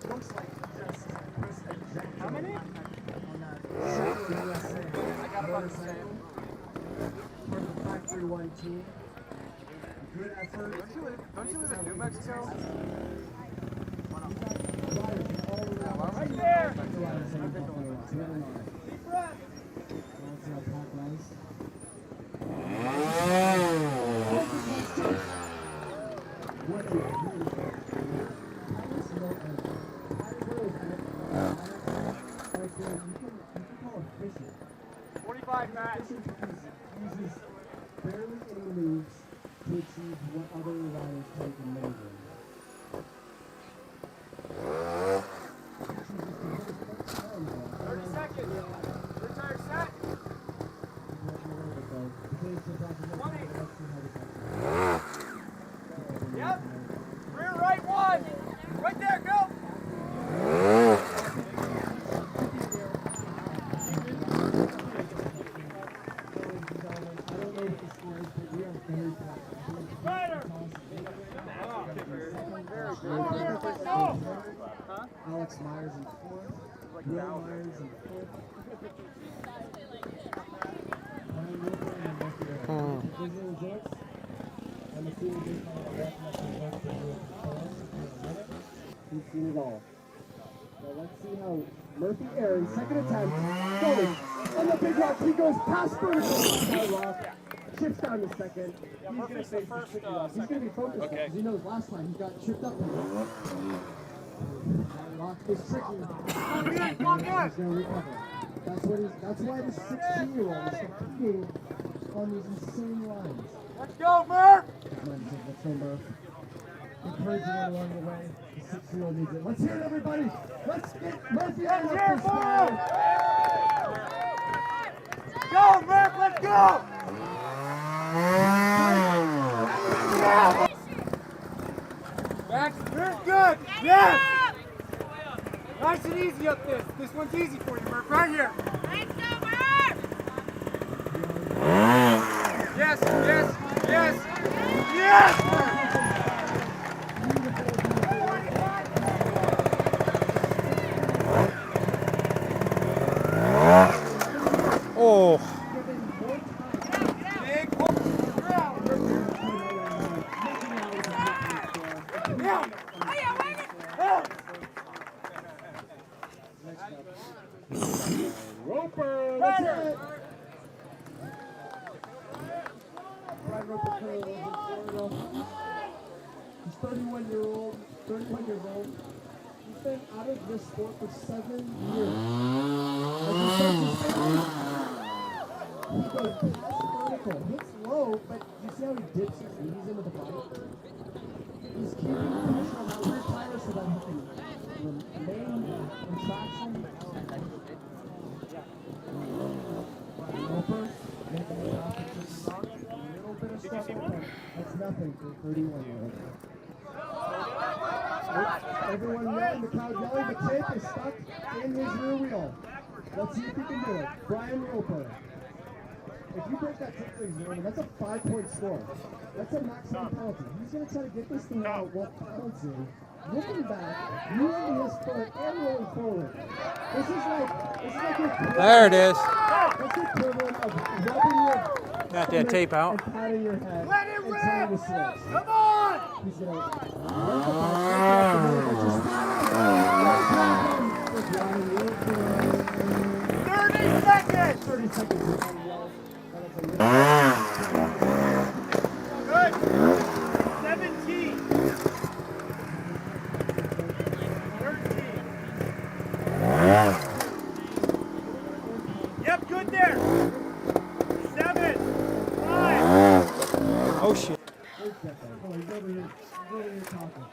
Looks like he just pressed eject. How many? On that Shootout USA motorcycle. Part of the Factory One team. Good effort. Don't you live in New Mexico? Right there! Never mind. That's how Pat runs. What do you call it fishing. 45 match. Fishing because he uses barely any moves to achieve what other riders take in many games. 30 seconds. Retire set. 20. Yep. Rear right 1. Right there, go. Alex Myers in 4th. Will Myers in 5th. Brian Wilson and Murphy Aaron. Divisional results. I'm assuming based on the results that we've seen it all. Now let's see how Murphy Aaron, second attempt, going on the big rock. He goes past vertical. Rock. Chips down to second. He's going to face the tricky rock. He's going to be focused because he knows last time he got chipped up. That rock is tricky. He's going to recover. That's why this 16-year-old is competing on these insane lines. Let's go, Murph. Let's go, Murph. Encouraging him along the way. The 16-year-old needs it. Let's hear it, everybody. Let's get Murphy out of this side. Go, Murph. Let's go. Max, very good. Yes. Nice and easy up this. This one's easy for you, Murph. Right here. Let's go, Murph. Yes, yes, yes. Yes, Murph. Oh. Big hook. Yeah. Roper, that's it. Brian Roper currently lives in Florida. He's 31 years old. He's been out of this sport for 7 years. As he starts to say, he goes vertical, hits low, but you see how he dips his knees into the body? He's keeping pressure on that rear tire so that he can remain in traction. Roper making the opportunity wrong. A little bit of struggle, but that's nothing for a 31-year-old. Everyone yelling, the crowd yelling, the tape is stuck in his rear wheel. Let's see if he can do it. Brian Roper. If you break that tape for his that's a 5-point score. That's a maximum penalty. He's going to try to get this thing out while bouncing looking back, using his foot, and rolling forward. This is like your There it is. That's the equivalent of rubbing your Got that tape out. and patting your head Let it and rip! trying to switch. Come on! He's gonna work the ball, just 30 seconds! 30 seconds. Good. 17. 13. Yep, good there. 7. 5. Oh shit. He's over here talking.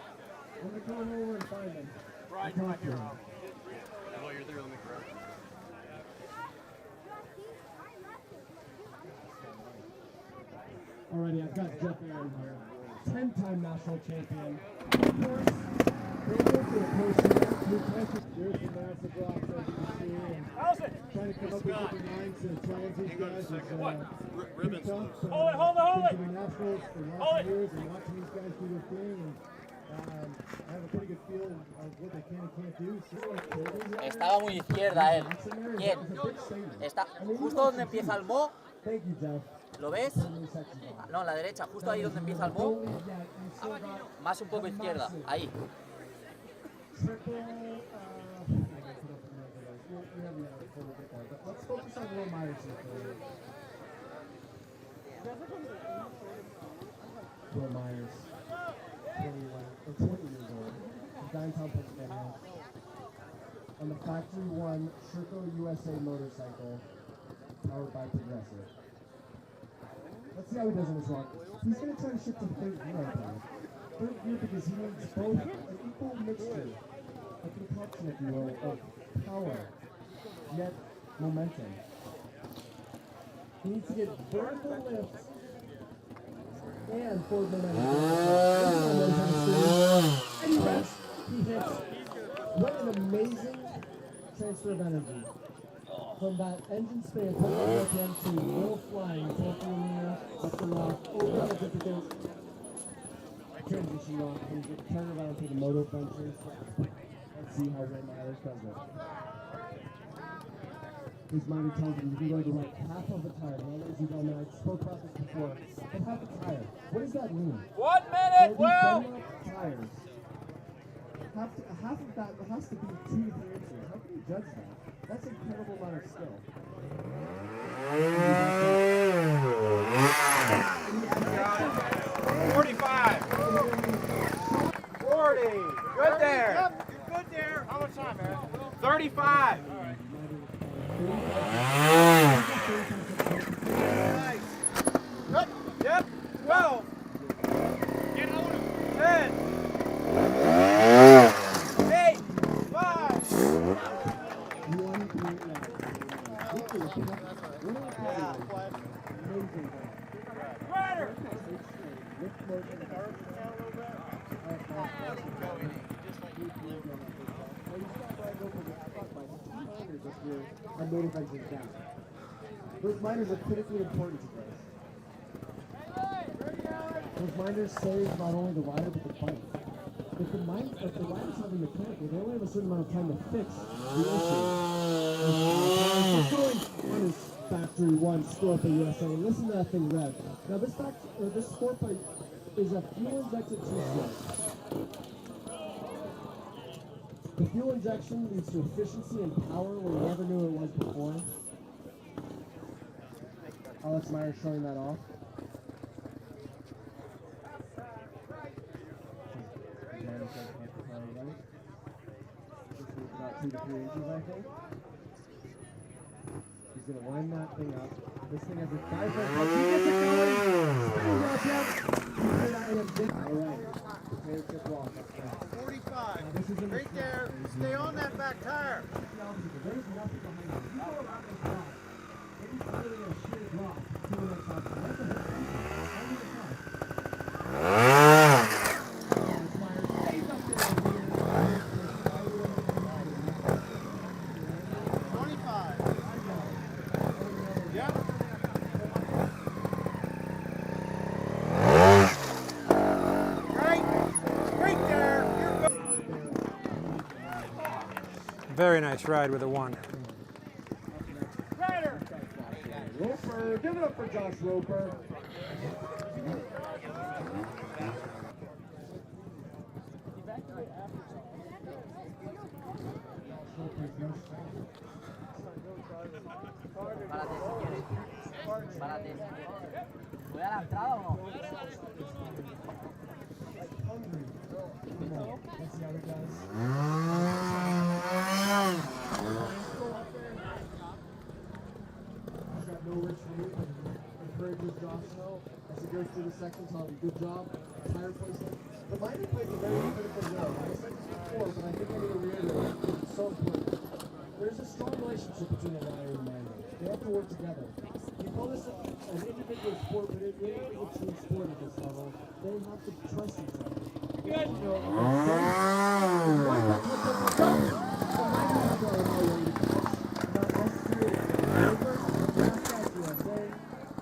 I'm gonna come over and find him. Right, Talk to him. while you're there, let me correct. Alrighty, I've got Jeff Aaron here. 10-time national champion. Of course, they go for a person who catches there's the massive rocks, as you can see, and trying to come up with different lines to challenge these guys. Ribbons Hold loose. it, hold it. Been to the Nationals for lots of years and watching these guys do their thing, and I have a pretty good feel of what they can and can't do. Estaba muy izquierda él. ¿Quién? Está justo donde empieza el mo. Thank you, Jeff. ¿Lo ves? No, la derecha, justo ahí donde empieza el mo. Más un poco izquierda, ahí. Let's focus on Will Myers here for a minute. Will Myers, 20 years old, downtown Pennsylvania, on the Factory One Shootout USA motorcycle, powered by Progressive. Let's see how he does in this rock. He's going to try to shift to third gear, I think. Third gear because he needs both an equal mixture, a concoction, if you will, of power, yet momentum. He needs to get vertical lifts and forward momentum. And he rests. He hits. What an amazing transfer of energy. From that engine spin, put the RPM to low flying, top in the air, up the rock, over the difficult transition rock, and get turn around to the moto bunches. Let's see how Ray Myers does it. His mind tells him you can go to the right half of the tire. Now, ladies and gentlemen, I spoke about this before, but half a tire. What does that mean? 1 minute, Will! Tires. Half of that has to be 2 to 3 inches. How can you judge that? That's an incredible amount of skill. 45. 40. Good there. Yep, you're good there. How much time, man? 35. Nice. Good. Yep. 12. 10. 8. 5. Rider. Those minders are critically important to this. Those minders save not only the rider but the bike. If the rider's having mechanical, they only have a certain amount of time to fix the issue. On his Factory One Scorpio USA. Listen to that thing rev. Now this Scorpio is a fuel injected two-stroke. The fuel injection leads to efficiency and power where you never knew it was before. Alex Myers showing that off. About 2 to 3 inches, I think. He's going to line that thing up. This thing has a 5-foot punch. He gets it going. Spinning rock up. All right. Potato chip walk. 45. Right there. Stay on that back tire. There's nothing behind it. You go around this rock. Maybe it's really going to shoot a drop. See what that's happening. That's a hit. Under the top. Myers stays up there. 25. Yep. Very nice ride with a 1. Roper, give it up for Josh Roper. Párate si quieres. Párate si quieres. ¿Voy a la entrada o no? Let's see how it does. He's got no words for me, but encourages Josh. As he goes through the section, tell him good job, tire placement. The minder plays a very critical role. I said this before, but I think I need to reiterate because it's so important. There's a strong relationship between a rider and a minder. They have to work together. You call this an individual sport, but it really is a team sport at this level. They have to trust each other. Good.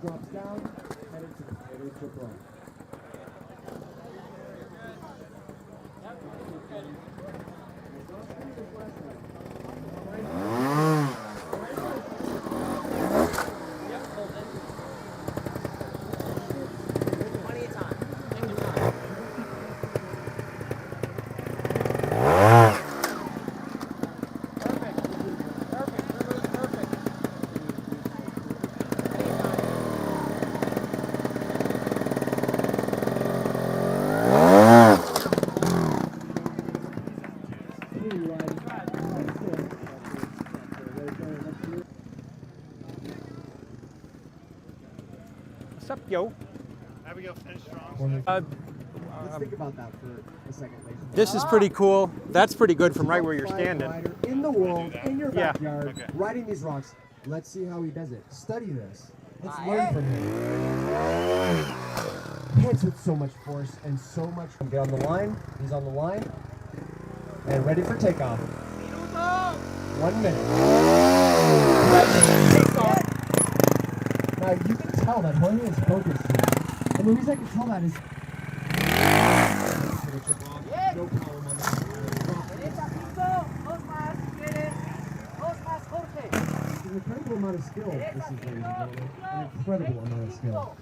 Drops down, headed to the trip run. What's up, yo? There we go, finish strong. Let's think about that for a second, ladies. This is pretty cool. That's pretty good from right where you're standing. Rider in the world, in your Yeah. backyard, Okay. riding these rocks. Let's see how he does it. Study this. Let's learn from him. Hits with so much force and so much. Get on the line. He's on the line. And ready for takeoff. 1 minute. Now you can tell that Jorge is focused here. And the reason I can tell that is no problem on that. It's an incredible amount of skill, this is, ladies and gentlemen. An incredible amount of skill.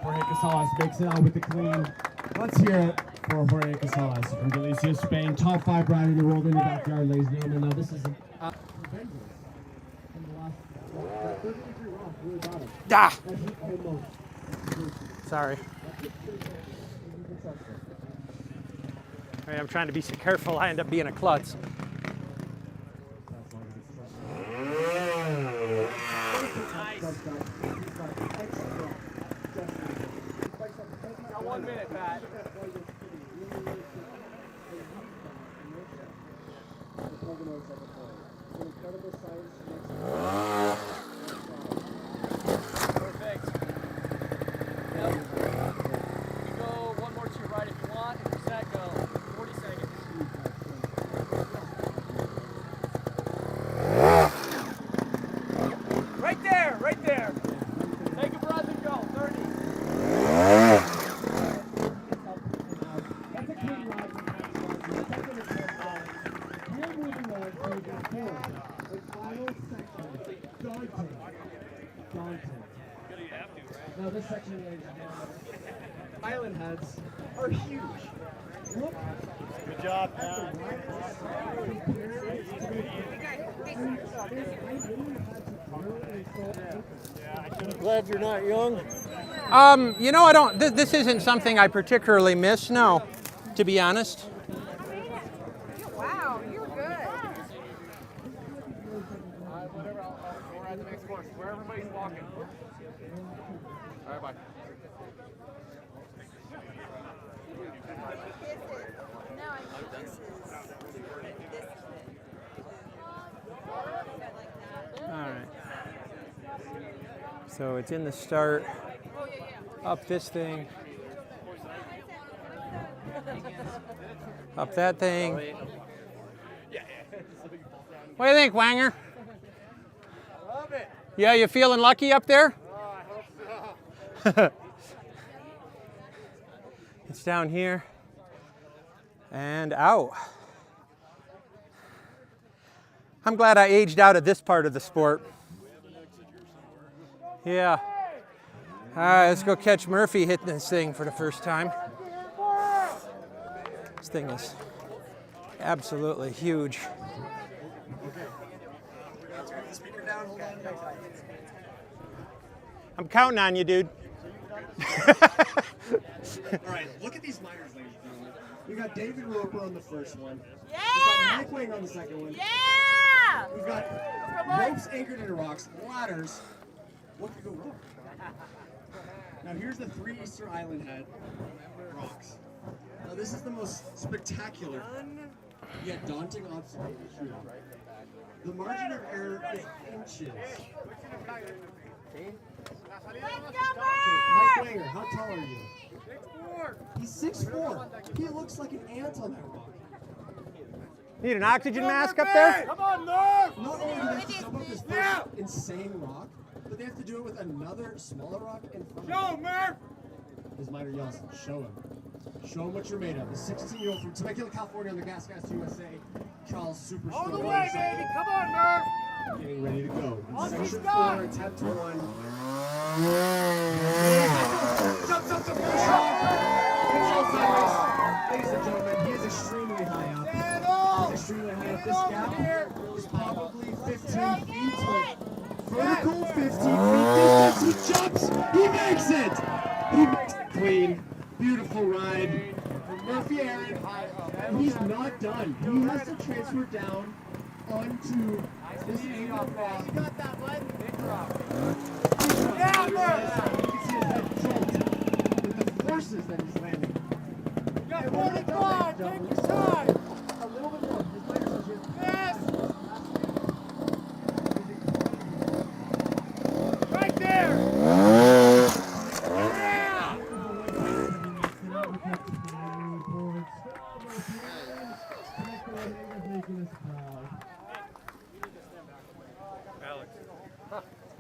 Jorge Casales makes it out with the clean. Let's hear it for Jorge Casales from Galicia, Spain. Top 5 rider in the world in your backyard, ladies and gentlemen. Now this is an Ah! Sorry. All right, I'm trying to be so careful. I end up being a klutz. Got 1 minute, Pat. Perfect. Yep. You can go one more to your right if you want. If you're set, go. 40 seconds. Right there, right there. Take a breath and go. 30. That's a clean ride. We're moving on to the final section. Daunting. Now this section, ladies and gentlemen, island heads are huge. Look. Good job, Pat. I'm glad you're not young. You know, I don't. This isn't something I particularly miss. No, to be honest. Wow, you're good. Whatever, I'll ride the next course. Where everybody's walking. All right, bye. All right. So it's in the start. Up this thing. Up that thing. What do you think, Wanger? Love it. Yeah, you feeling lucky up there? Oh, I hope so. It's down here and out. I'm glad I aged out of this part of the sport. Yeah. All right, let's go catch Murphy hitting this thing for the first time. This thing is absolutely huge. I'm counting on you, dude. All right, look at these minors, ladies and gentlemen. We got David Roper on the first one. Yeah! We got Mike Wang on the second one. Yeah! We've got ropes anchored into rocks, ladders. What could go wrong? Now here's the 3 Easter Island head rocks. Now this is the most spectacular yet daunting obstacle to shoot. The margin of error is inches. Mike Wanger, how tall are you? 6'4". He's 6'4". He looks like an ant on that rock. Need an oxygen mask up there? Come on, North! Not only do they have to jump up this first insane rock, but they have to do it with another smaller rock in front of Show, Murph! His minor yells, show him. Show him what you're made of. The 16-year-old from Temecula, California on the Gas USA, Charles Superstar. All the way, baby! Come on, Murph! Getting ready to go. On Section the stop. 4, attempt 1. Jumps up the first rock. Control sideways. Ladies and gentlemen, he is extremely high up. He's extremely high up. This gap is probably 15 feet. Vertical 15 feet distance. He jumps. He makes it. He makes it clean. Beautiful ride from Murphy Aaron. And he's not done. He has to transfer down onto this angled rock. You got that, bud? Big rock. Yeah, bro! You can see his head jolt with the forces that he's landing. You got 45, take your time! A little bit more. His legs are just... Yes! Right there!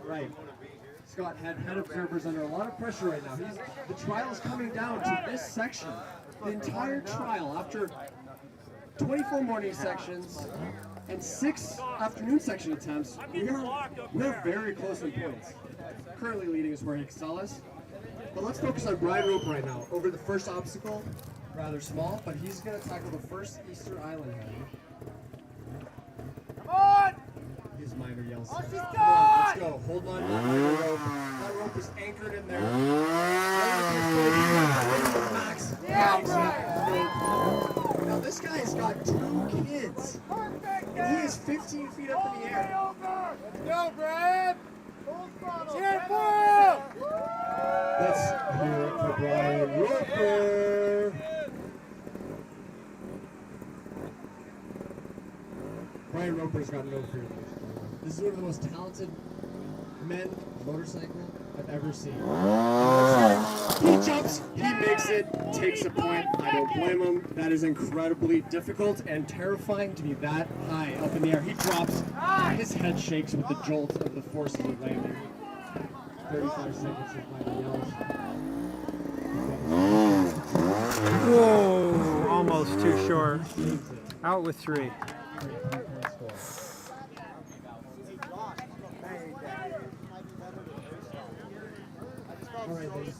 Right. Scott had head observers under a lot of pressure right now. The trial is coming down to this section. The entire trial, after 24 morning sections and 6 afternoon section attempts, we're very close in points. Currently leading is where Excellus. But let's focus on Brian Rope right now. Over the first obstacle, rather small, but he's going to tackle the first Easter Island head. Come on! His minor yells. Oh, she's Come on, gone! let's go. Hold on to the rope. That rope is anchored in there. Max. Yeah, Right. Now this guy's got 2 kids. Perfect! And he is 15 feet up in the air. Let's go, Brad! Cheer for him! Let's hear it for Brian Roper. Brian Roper's got no fear. This is one of the most talented men motorcycle I've ever seen. He jumps, he makes it, takes a point. I don't blame him. That is incredibly difficult and terrifying to be that high up in the air. He drops, his head shakes with the jolt of the forces of landing. 35 seconds of final yells. Whoa, almost too short. Out with 3. All right, ladies.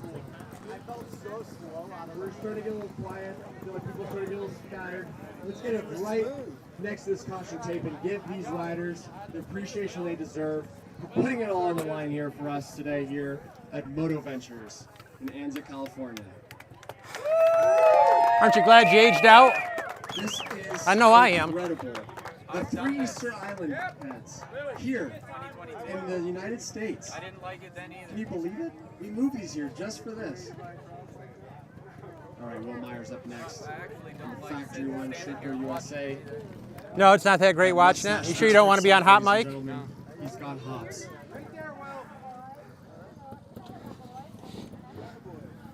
We're starting to get a little quiet. I feel like people are starting to get a little scattered. Let's get it right next to this caution tape and give these riders the appreciation they deserve for putting it all on the line here for us today here at Moto Ventures in Anza, California. Aren't you glad you aged out? This is I know I am. incredible. The 3 Easter Island heads here in the United States. I didn't like it then either. Can you believe it? We move these here just for this. All right, Will Myers up next. Factory One, Shootout USA. No, it's not that great watching it. You sure you don't want to be on hot mic? He's got hops.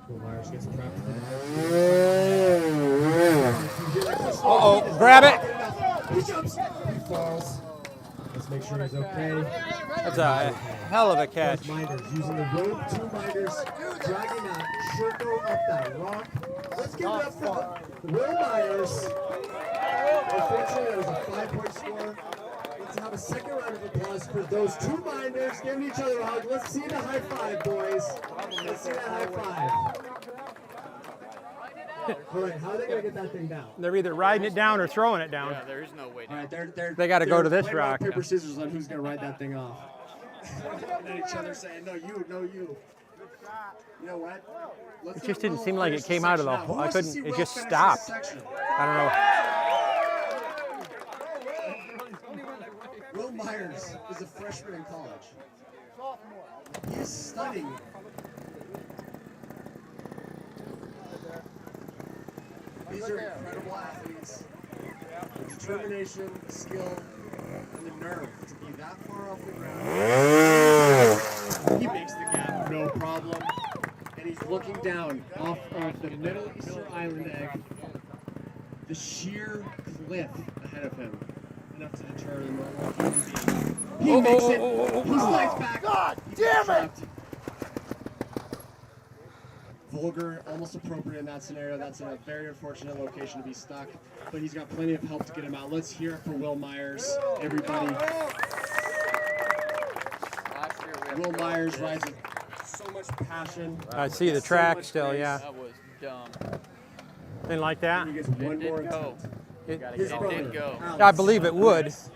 Will Myers gets prepped. Uh-oh, grab it. He jumps. He falls. His Make sure he's okay. That's a hell of a catch. Minders using the rope, 2 minders, dragging that circle up that rock. Let's give it up for Will Myers. Unfortunately, that was a 5-point score. Let's have a second round of applause for those 2 minders giving each other a hug. Let's see the high five, boys. Let's see that high five. All right, how are they going to get that thing down? They're either riding it down or throwing it down. Yeah, there is no way All down. right, They got to go to this playing rock. rock, paper, scissors on who's going to ride that thing off. And then each other saying, no, you, no, you. You know what? It just didn't seem like it came out of the hole. I couldn't, it just stopped. I don't know. Will Myers is a freshman in college. He's studying. These are incredible athletes. The determination, the skill, and the nerve to be that far off the ground. He makes the gap, no problem. And he's looking down off of the Middle Eastern island egg. The sheer cliff ahead of him. Enough to deter the normal human being. He makes it. He slides back. God damn it! Vulgar, almost appropriate in that scenario. That's in a very unfortunate location to be stuck. But he's got plenty of help to get him out. Let's hear it for Will Myers, everybody. Will Myers rides with so much passion. I see the track still, yeah. That was dumb. Didn't like that? He gets one more Go. attempt. It did go. Alex I believe it would, Myers,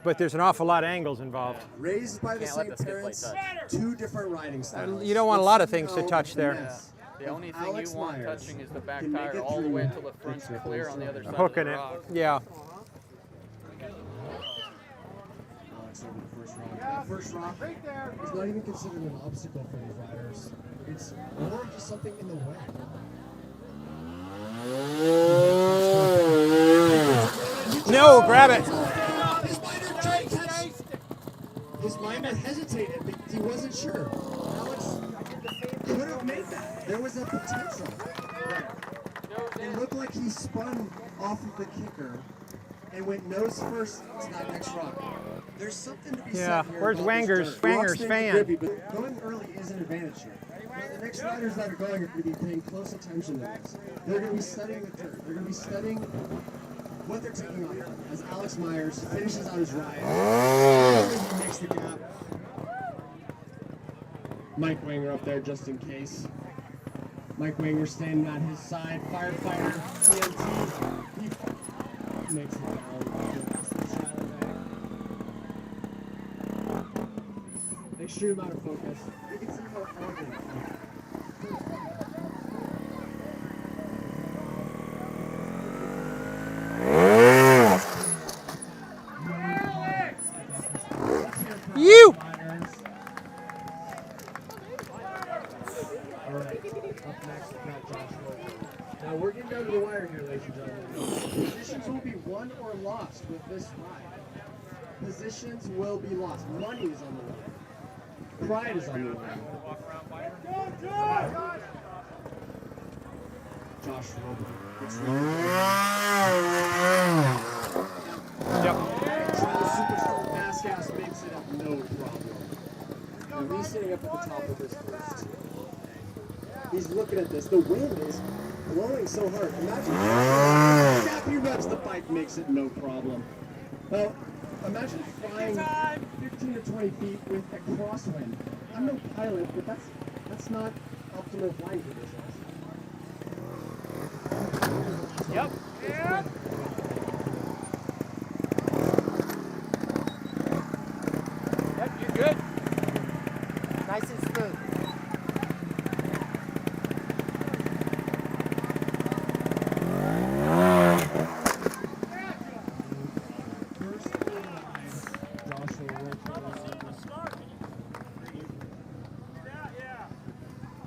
but there's an awful lot of angles involved. raised by the Can't let same the skid plate parents, touch. 2 different riding styles. You don't want a lot of things to Let's touch see there. how finesse The only thing Alex you want Myers touching is the back can make tire it all the through way until the the front's triple clear on the other side Hooking of the it, rock. yeah. Alex over the first rock. That first rock is not even considered an obstacle for these riders. It's more just something in the way. No, grab it. His minder hesitated because he wasn't sure. Alex could have made that. There was a potential there. It looked like he spun off of the kicker and went nose first to that next rock. There's something to be Yeah, said here. where's about Wanger's- this dirt. Wanger's Rocks may be fan? grippy, but going early is an advantage here. Now, the next riders that are going are going to be paying close attention to this. They're going to be studying the dirt. They're going to be studying what they're taking off on as Alex Myers finishes out his ride. He makes the gap. Mike Wanger up there just in case. Mike Wanger standing on his side, firefighter, TNT. He makes it down. Extreme out of focus. You can see how elegant. You! Alright, up next we've got Josh Roper. Now we're getting down to the wire here, ladies and gentlemen. Positions will be won or lost with this ride. Positions will be lost. Money is on the line. Pride is on the line. Josh Roper. Yep. Superstar Mascas makes it up, no problem. And he's sitting up at the top of this list. He's looking at this. The wind is blowing so hard. Imagine gap he revs the bike, makes it no problem. Well, imagine flying 15 to 20 feet with a crosswind. I'm no pilot, but that's not optimal flying conditions. Yep. Yeah. Yep, you're good. Nice and smooth.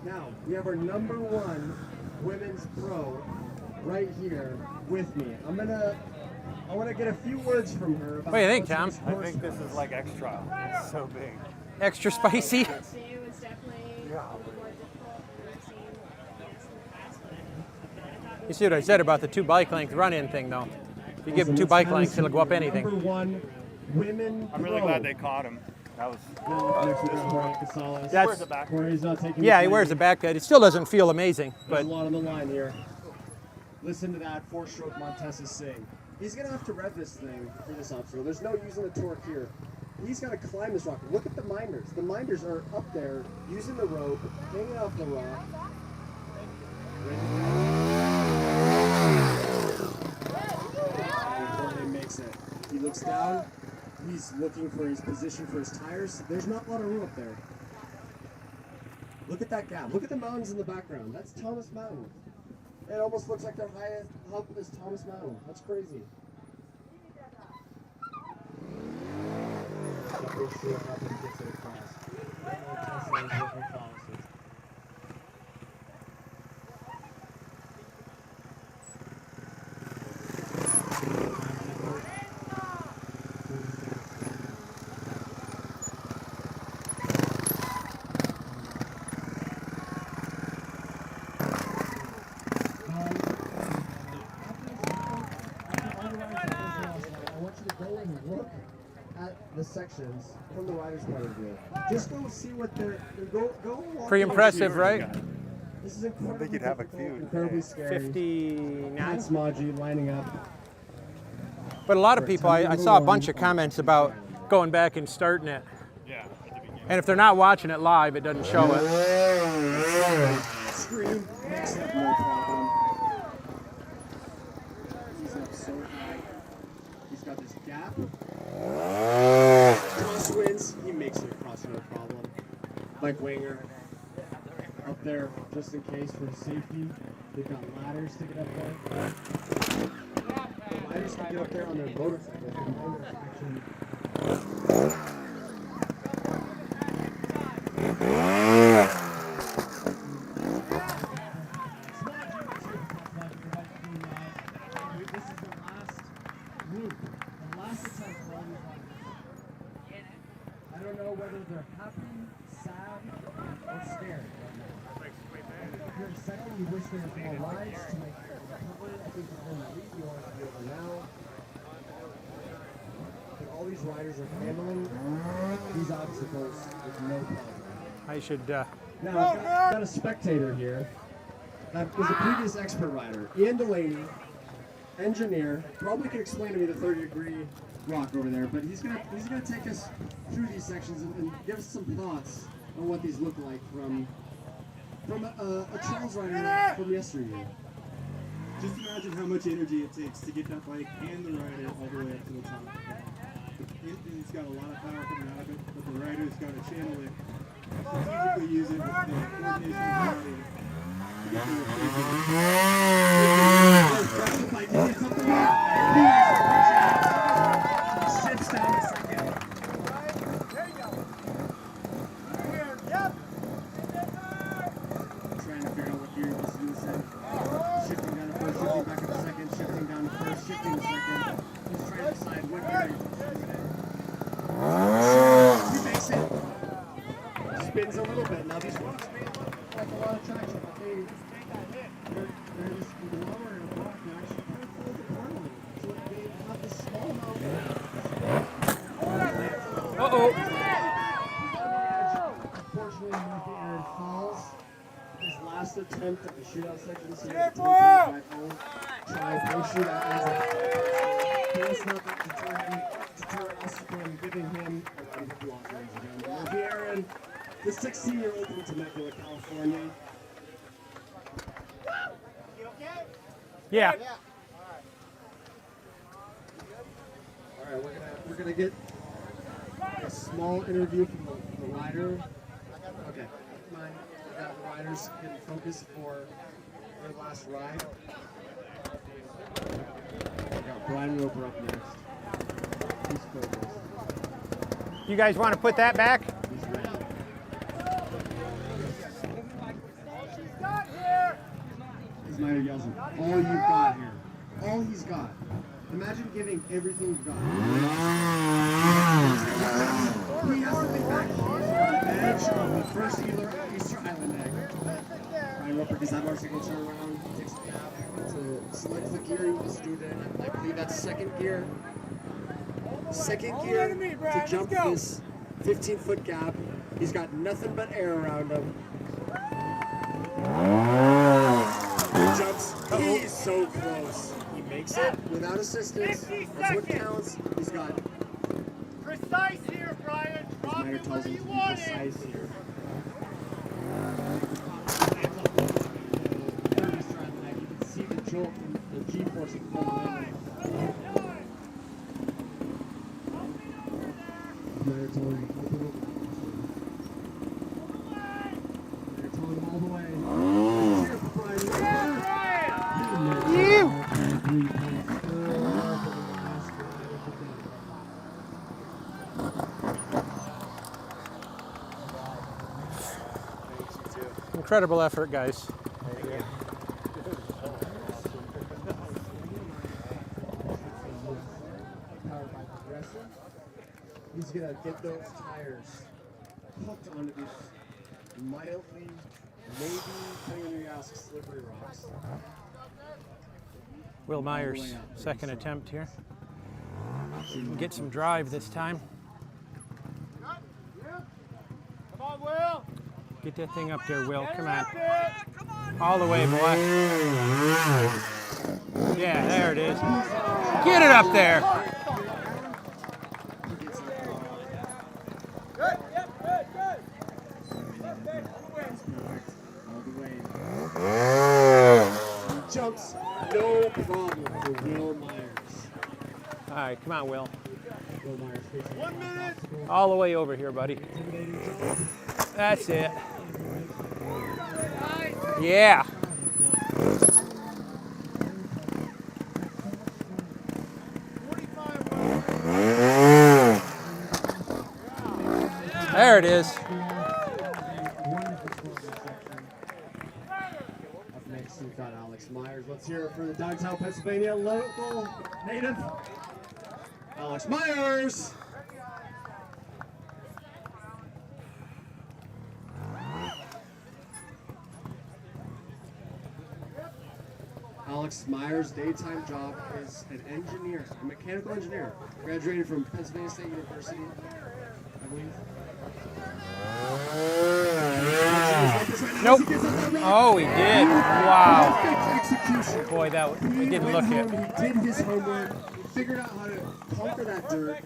Now, we have our number 1 women's pro right here with me. I want to get a few words from her about What do you think, how Tom? she I think this is like extra. It's so big. Extra spicy? To you is definitely more difficult than I've seen in the past, but You see what I said about the 2 bike length run-in thing, though. If you give them 2 bike lengths, it'll go up anything. Number 1 Women. I'm really glad they caught him. That was. That's, Corey's not taking. yeah, he wears a back pad. It still doesn't feel amazing, There's but a lot on the line here. Listen to that four-stroke Montesa sing. He's gonna have to rev this thing for this obstacle. There's no using the torque here. He's got to climb this rock. Look at the minders. The minders are up there using the rope, hanging off the rock. Jordan makes it. He looks down. He's looking for his position for his tires. There's not a lot of room up there. Look at that gap. Look at the mountains in the background. That's Thomas Mountain. It almost looks like their highest hump is Thomas Mountain. That's crazy. The sections from the rider's point of view. Just go see what they're go walk. pretty impressive, right? This is incredibly I think you'd have a difficult, feud. incredibly scary. 59. That's Maji lining up. But a lot of people, I saw a bunch of comments about going back and starting it. Yeah. And if they're not watching it live, it doesn't show it. Scream makes up no problem. He's up so high. He's got this gap. Crosswinds, he makes it across no problem. Mike Winger up there just in case for safety. They've got ladders to get up there. The riders can get up there on their motorcycles. This is the last loop, the last attempt for all these riders. I don't know whether they're happy, sad, or scared right now. If you're second, you wish there was more rides to make the recovery. I think you're in the lead, you want to be over now. But all these riders are handling these obstacles with no problem. I should, Now, I've got a spectator here. That was a previous expert rider, Ian Delaney, engineer. Probably could explain to me the 30-degree rock over there, but he's gonna take us through these sections and give us some thoughts on what these look like from a Charles rider from yesteryear. Just imagine how much energy it takes to get that bike and the rider all the way up to the top. The engine's got a lot of power coming out of it, but the rider's got to channel it, strategically use it with the coordination of the body. Shifts down a second. Trying to figure out what gear this is in. Shifting down to first, shifting back up a second, shifting down to first, shifting a second. He's trying to decide what gear he's in. He makes it. Spins a little bit. Now these rocks may look like a lot of traction, but they're just lower and rock and actually kind of fold apart a little. So they have this small amount Unfortunately, Murphy Aaron falls. His last attempt at the shootout section, so he has to try and push shootout ends. It's not that deter us from giving him a block, ladies and gentlemen. Murphy Aaron, the 16-year-old from Temecula, California. yeah. All right, we're gonna get a small interview from the rider. Okay, mind. We got the riders getting focused for their last ride. We got Brian Roper up next. He's focused. You guys want to put that back? He's ready. His rider yells at him, all you've got here. All he's got. Imagine giving everything you've got. He has to be back on the edge of the first healer Easter Island egg. Brian Roper does that motorcycle turn around, takes a gap to select the gear he wants to do it in. I believe that's second gear. Second gear to jump this 15-foot gap. He's got nothing but air around him. He jumps. He's so close. He makes it without assistance. That's what counts. He's got. Precise here, Brian. Drop it where you want it. Precise here. You can see the jolt from the G-force of the They're telling him all the way. Incredible effort, guys. He's gonna get those tires hooked onto these mildly, maybe putting the ass slippery rocks. Will Myers, second attempt here. Get some drive this time. Come on, Will. Get that thing up there, Will. Come on. All the way, boy. Yeah, there it is. Get it up there. Good. Yep. Good. Jumps, no problem for Will Myers. All right, come on, Will. Will Myers facing 1 minute. All the way over here, buddy. That's it. Yeah. There it is. Up next, we've got Alex Myers. Let's hear it for the downtown Pennsylvania local native, Alex Myers. Alex Myers' daytime job is an engineer, a mechanical engineer. Graduated from Pennsylvania State University, I believe. Nope. Oh, he did. Wow. Execution. Boy, that didn't look it. He did his homework. He figured out how to conquer that dirt.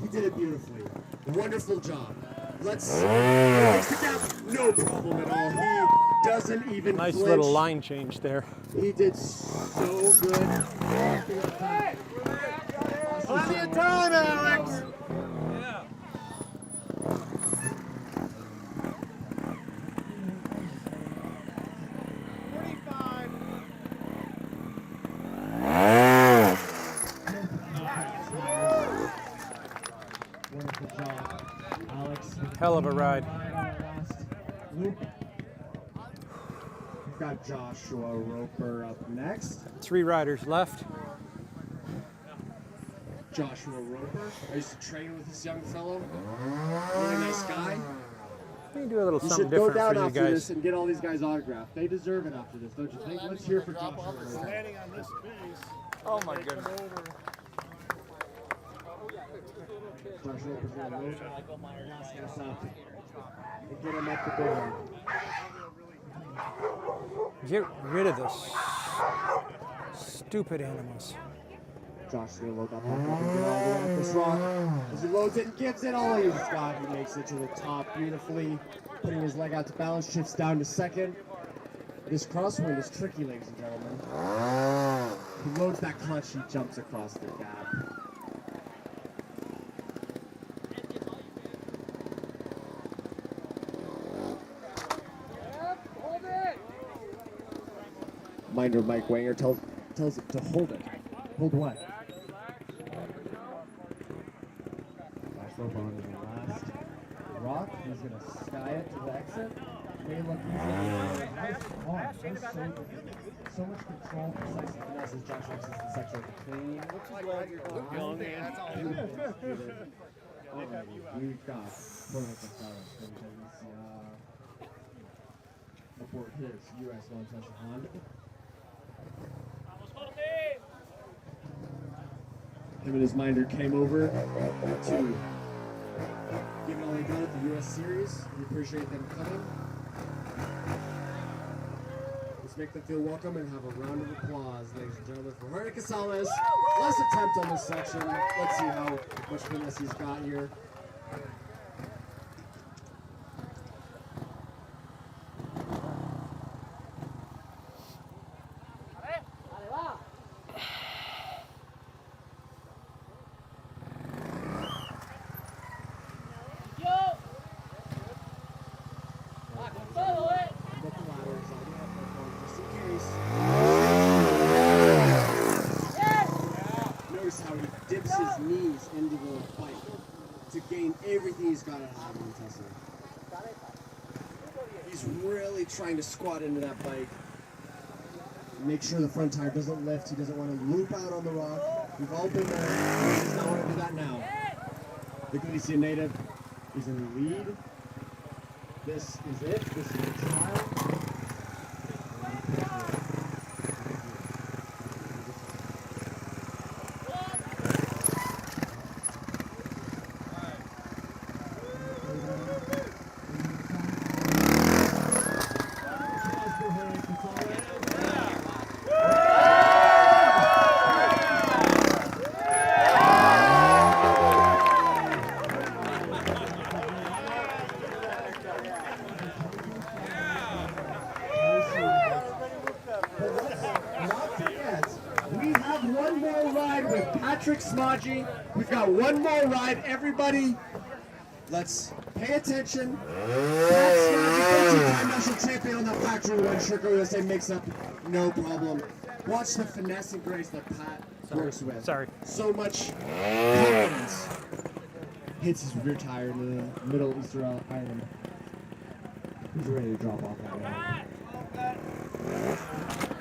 He did it beautifully. Wonderful job. Let's fix the gap. No problem at all. He doesn't even Nice flinch. little line change there. He did so good. Plenty of time, Alex. Wonderful job, Alex. Hell of a ride. We've got Joshua Roper up next. 3 riders left. Joshua Roper. I used to train with this young fellow. Really nice guy. Let me do a little You something should go different down for you after guys. this and get all these guys autographed. They deserve it after this, don't you think? Let's hear for Joshua Roper. Landing on this base. Oh my goodness. Joshua Roper's gonna load this up and get him up the board. Get rid of those stupid animals. Josh's gonna load up and get all the way up this rock. As he loads it and gives it all he's got, he makes it to the top beautifully, putting his leg out to balance, shifts down to second. This crosswind is tricky, ladies and gentlemen. He loads that clutch, he jumps across the gap. Minder Mike Wanger tells it to hold it. Hold what? Flash rope on to the last rock. He's going to sky it to the exit. May look easy. Nice arm. So much control, precise finesse as Josh exits the section clean. Look young, man. We've got perfect aboard his U.S. One Tesla Honda. Him and his minder came over to give it all they got at the U.S. Series. We appreciate them coming. Let's make them feel welcome and have a round of applause, ladies and gentlemen, for Jorge Casales. Last attempt on this section. Let's see how much finesse he's got here. Notice how he dips his knees into the bike to gain everything he's got out of him, Tesla. He's really trying to squat into that bike. Make sure the front tire doesn't lift. He doesn't want to loop out on the rock. We've all been there. He does not want to do that now. The NATC native is in the lead. This is it. This is the trial. We've got one more ride. Everybody, let's pay attention. Pat Smodgy, 13-time national champion on the factory one. Sugar USA makes up no problem. Watch the finesse and grace that Pat works with. Sorry. So much confidence. Hits his rear tire in the Middle Eastern Island. He's ready to drop off that way.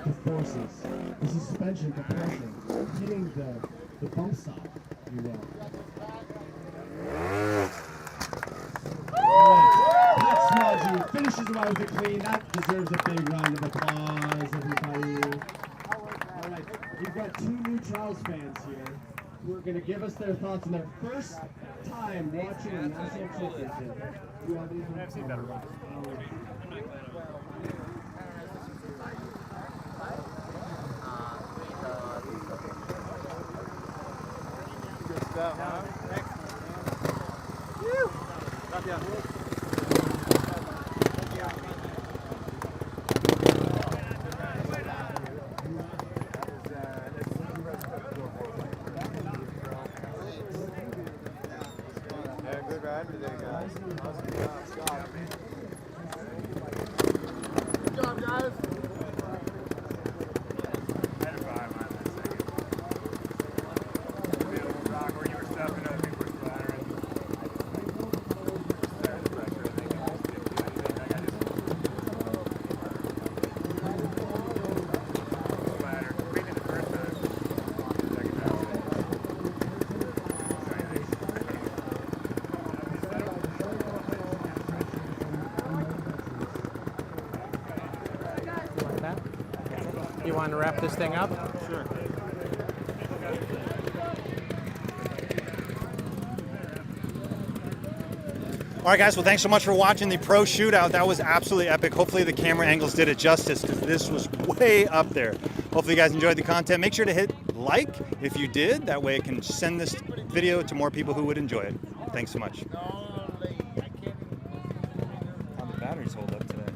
The forces, the suspension compression, hitting the bump stop, if you will. Pat Smodgy finishes the ride with a clean. That deserves a big round of applause, everybody. All right, we've got two new Trials fans here who are going to give us their thoughts on their first time watching a national championship. Do you have anything? I've seen better ones. Good ride today, guys. Awesome job. Good job, guys. You want to wrap this thing up? Sure. All right, guys, well, thanks so much for watching the Pro Shootout. That was absolutely epic. Hopefully the camera angles did it justice because this was way up there. Hopefully you guys enjoyed the content. Make sure to hit like if you did. That way it can send this video to more people who would enjoy it. Thanks so much. How the batteries hold up today?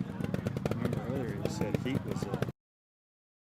I remember earlier you said heat was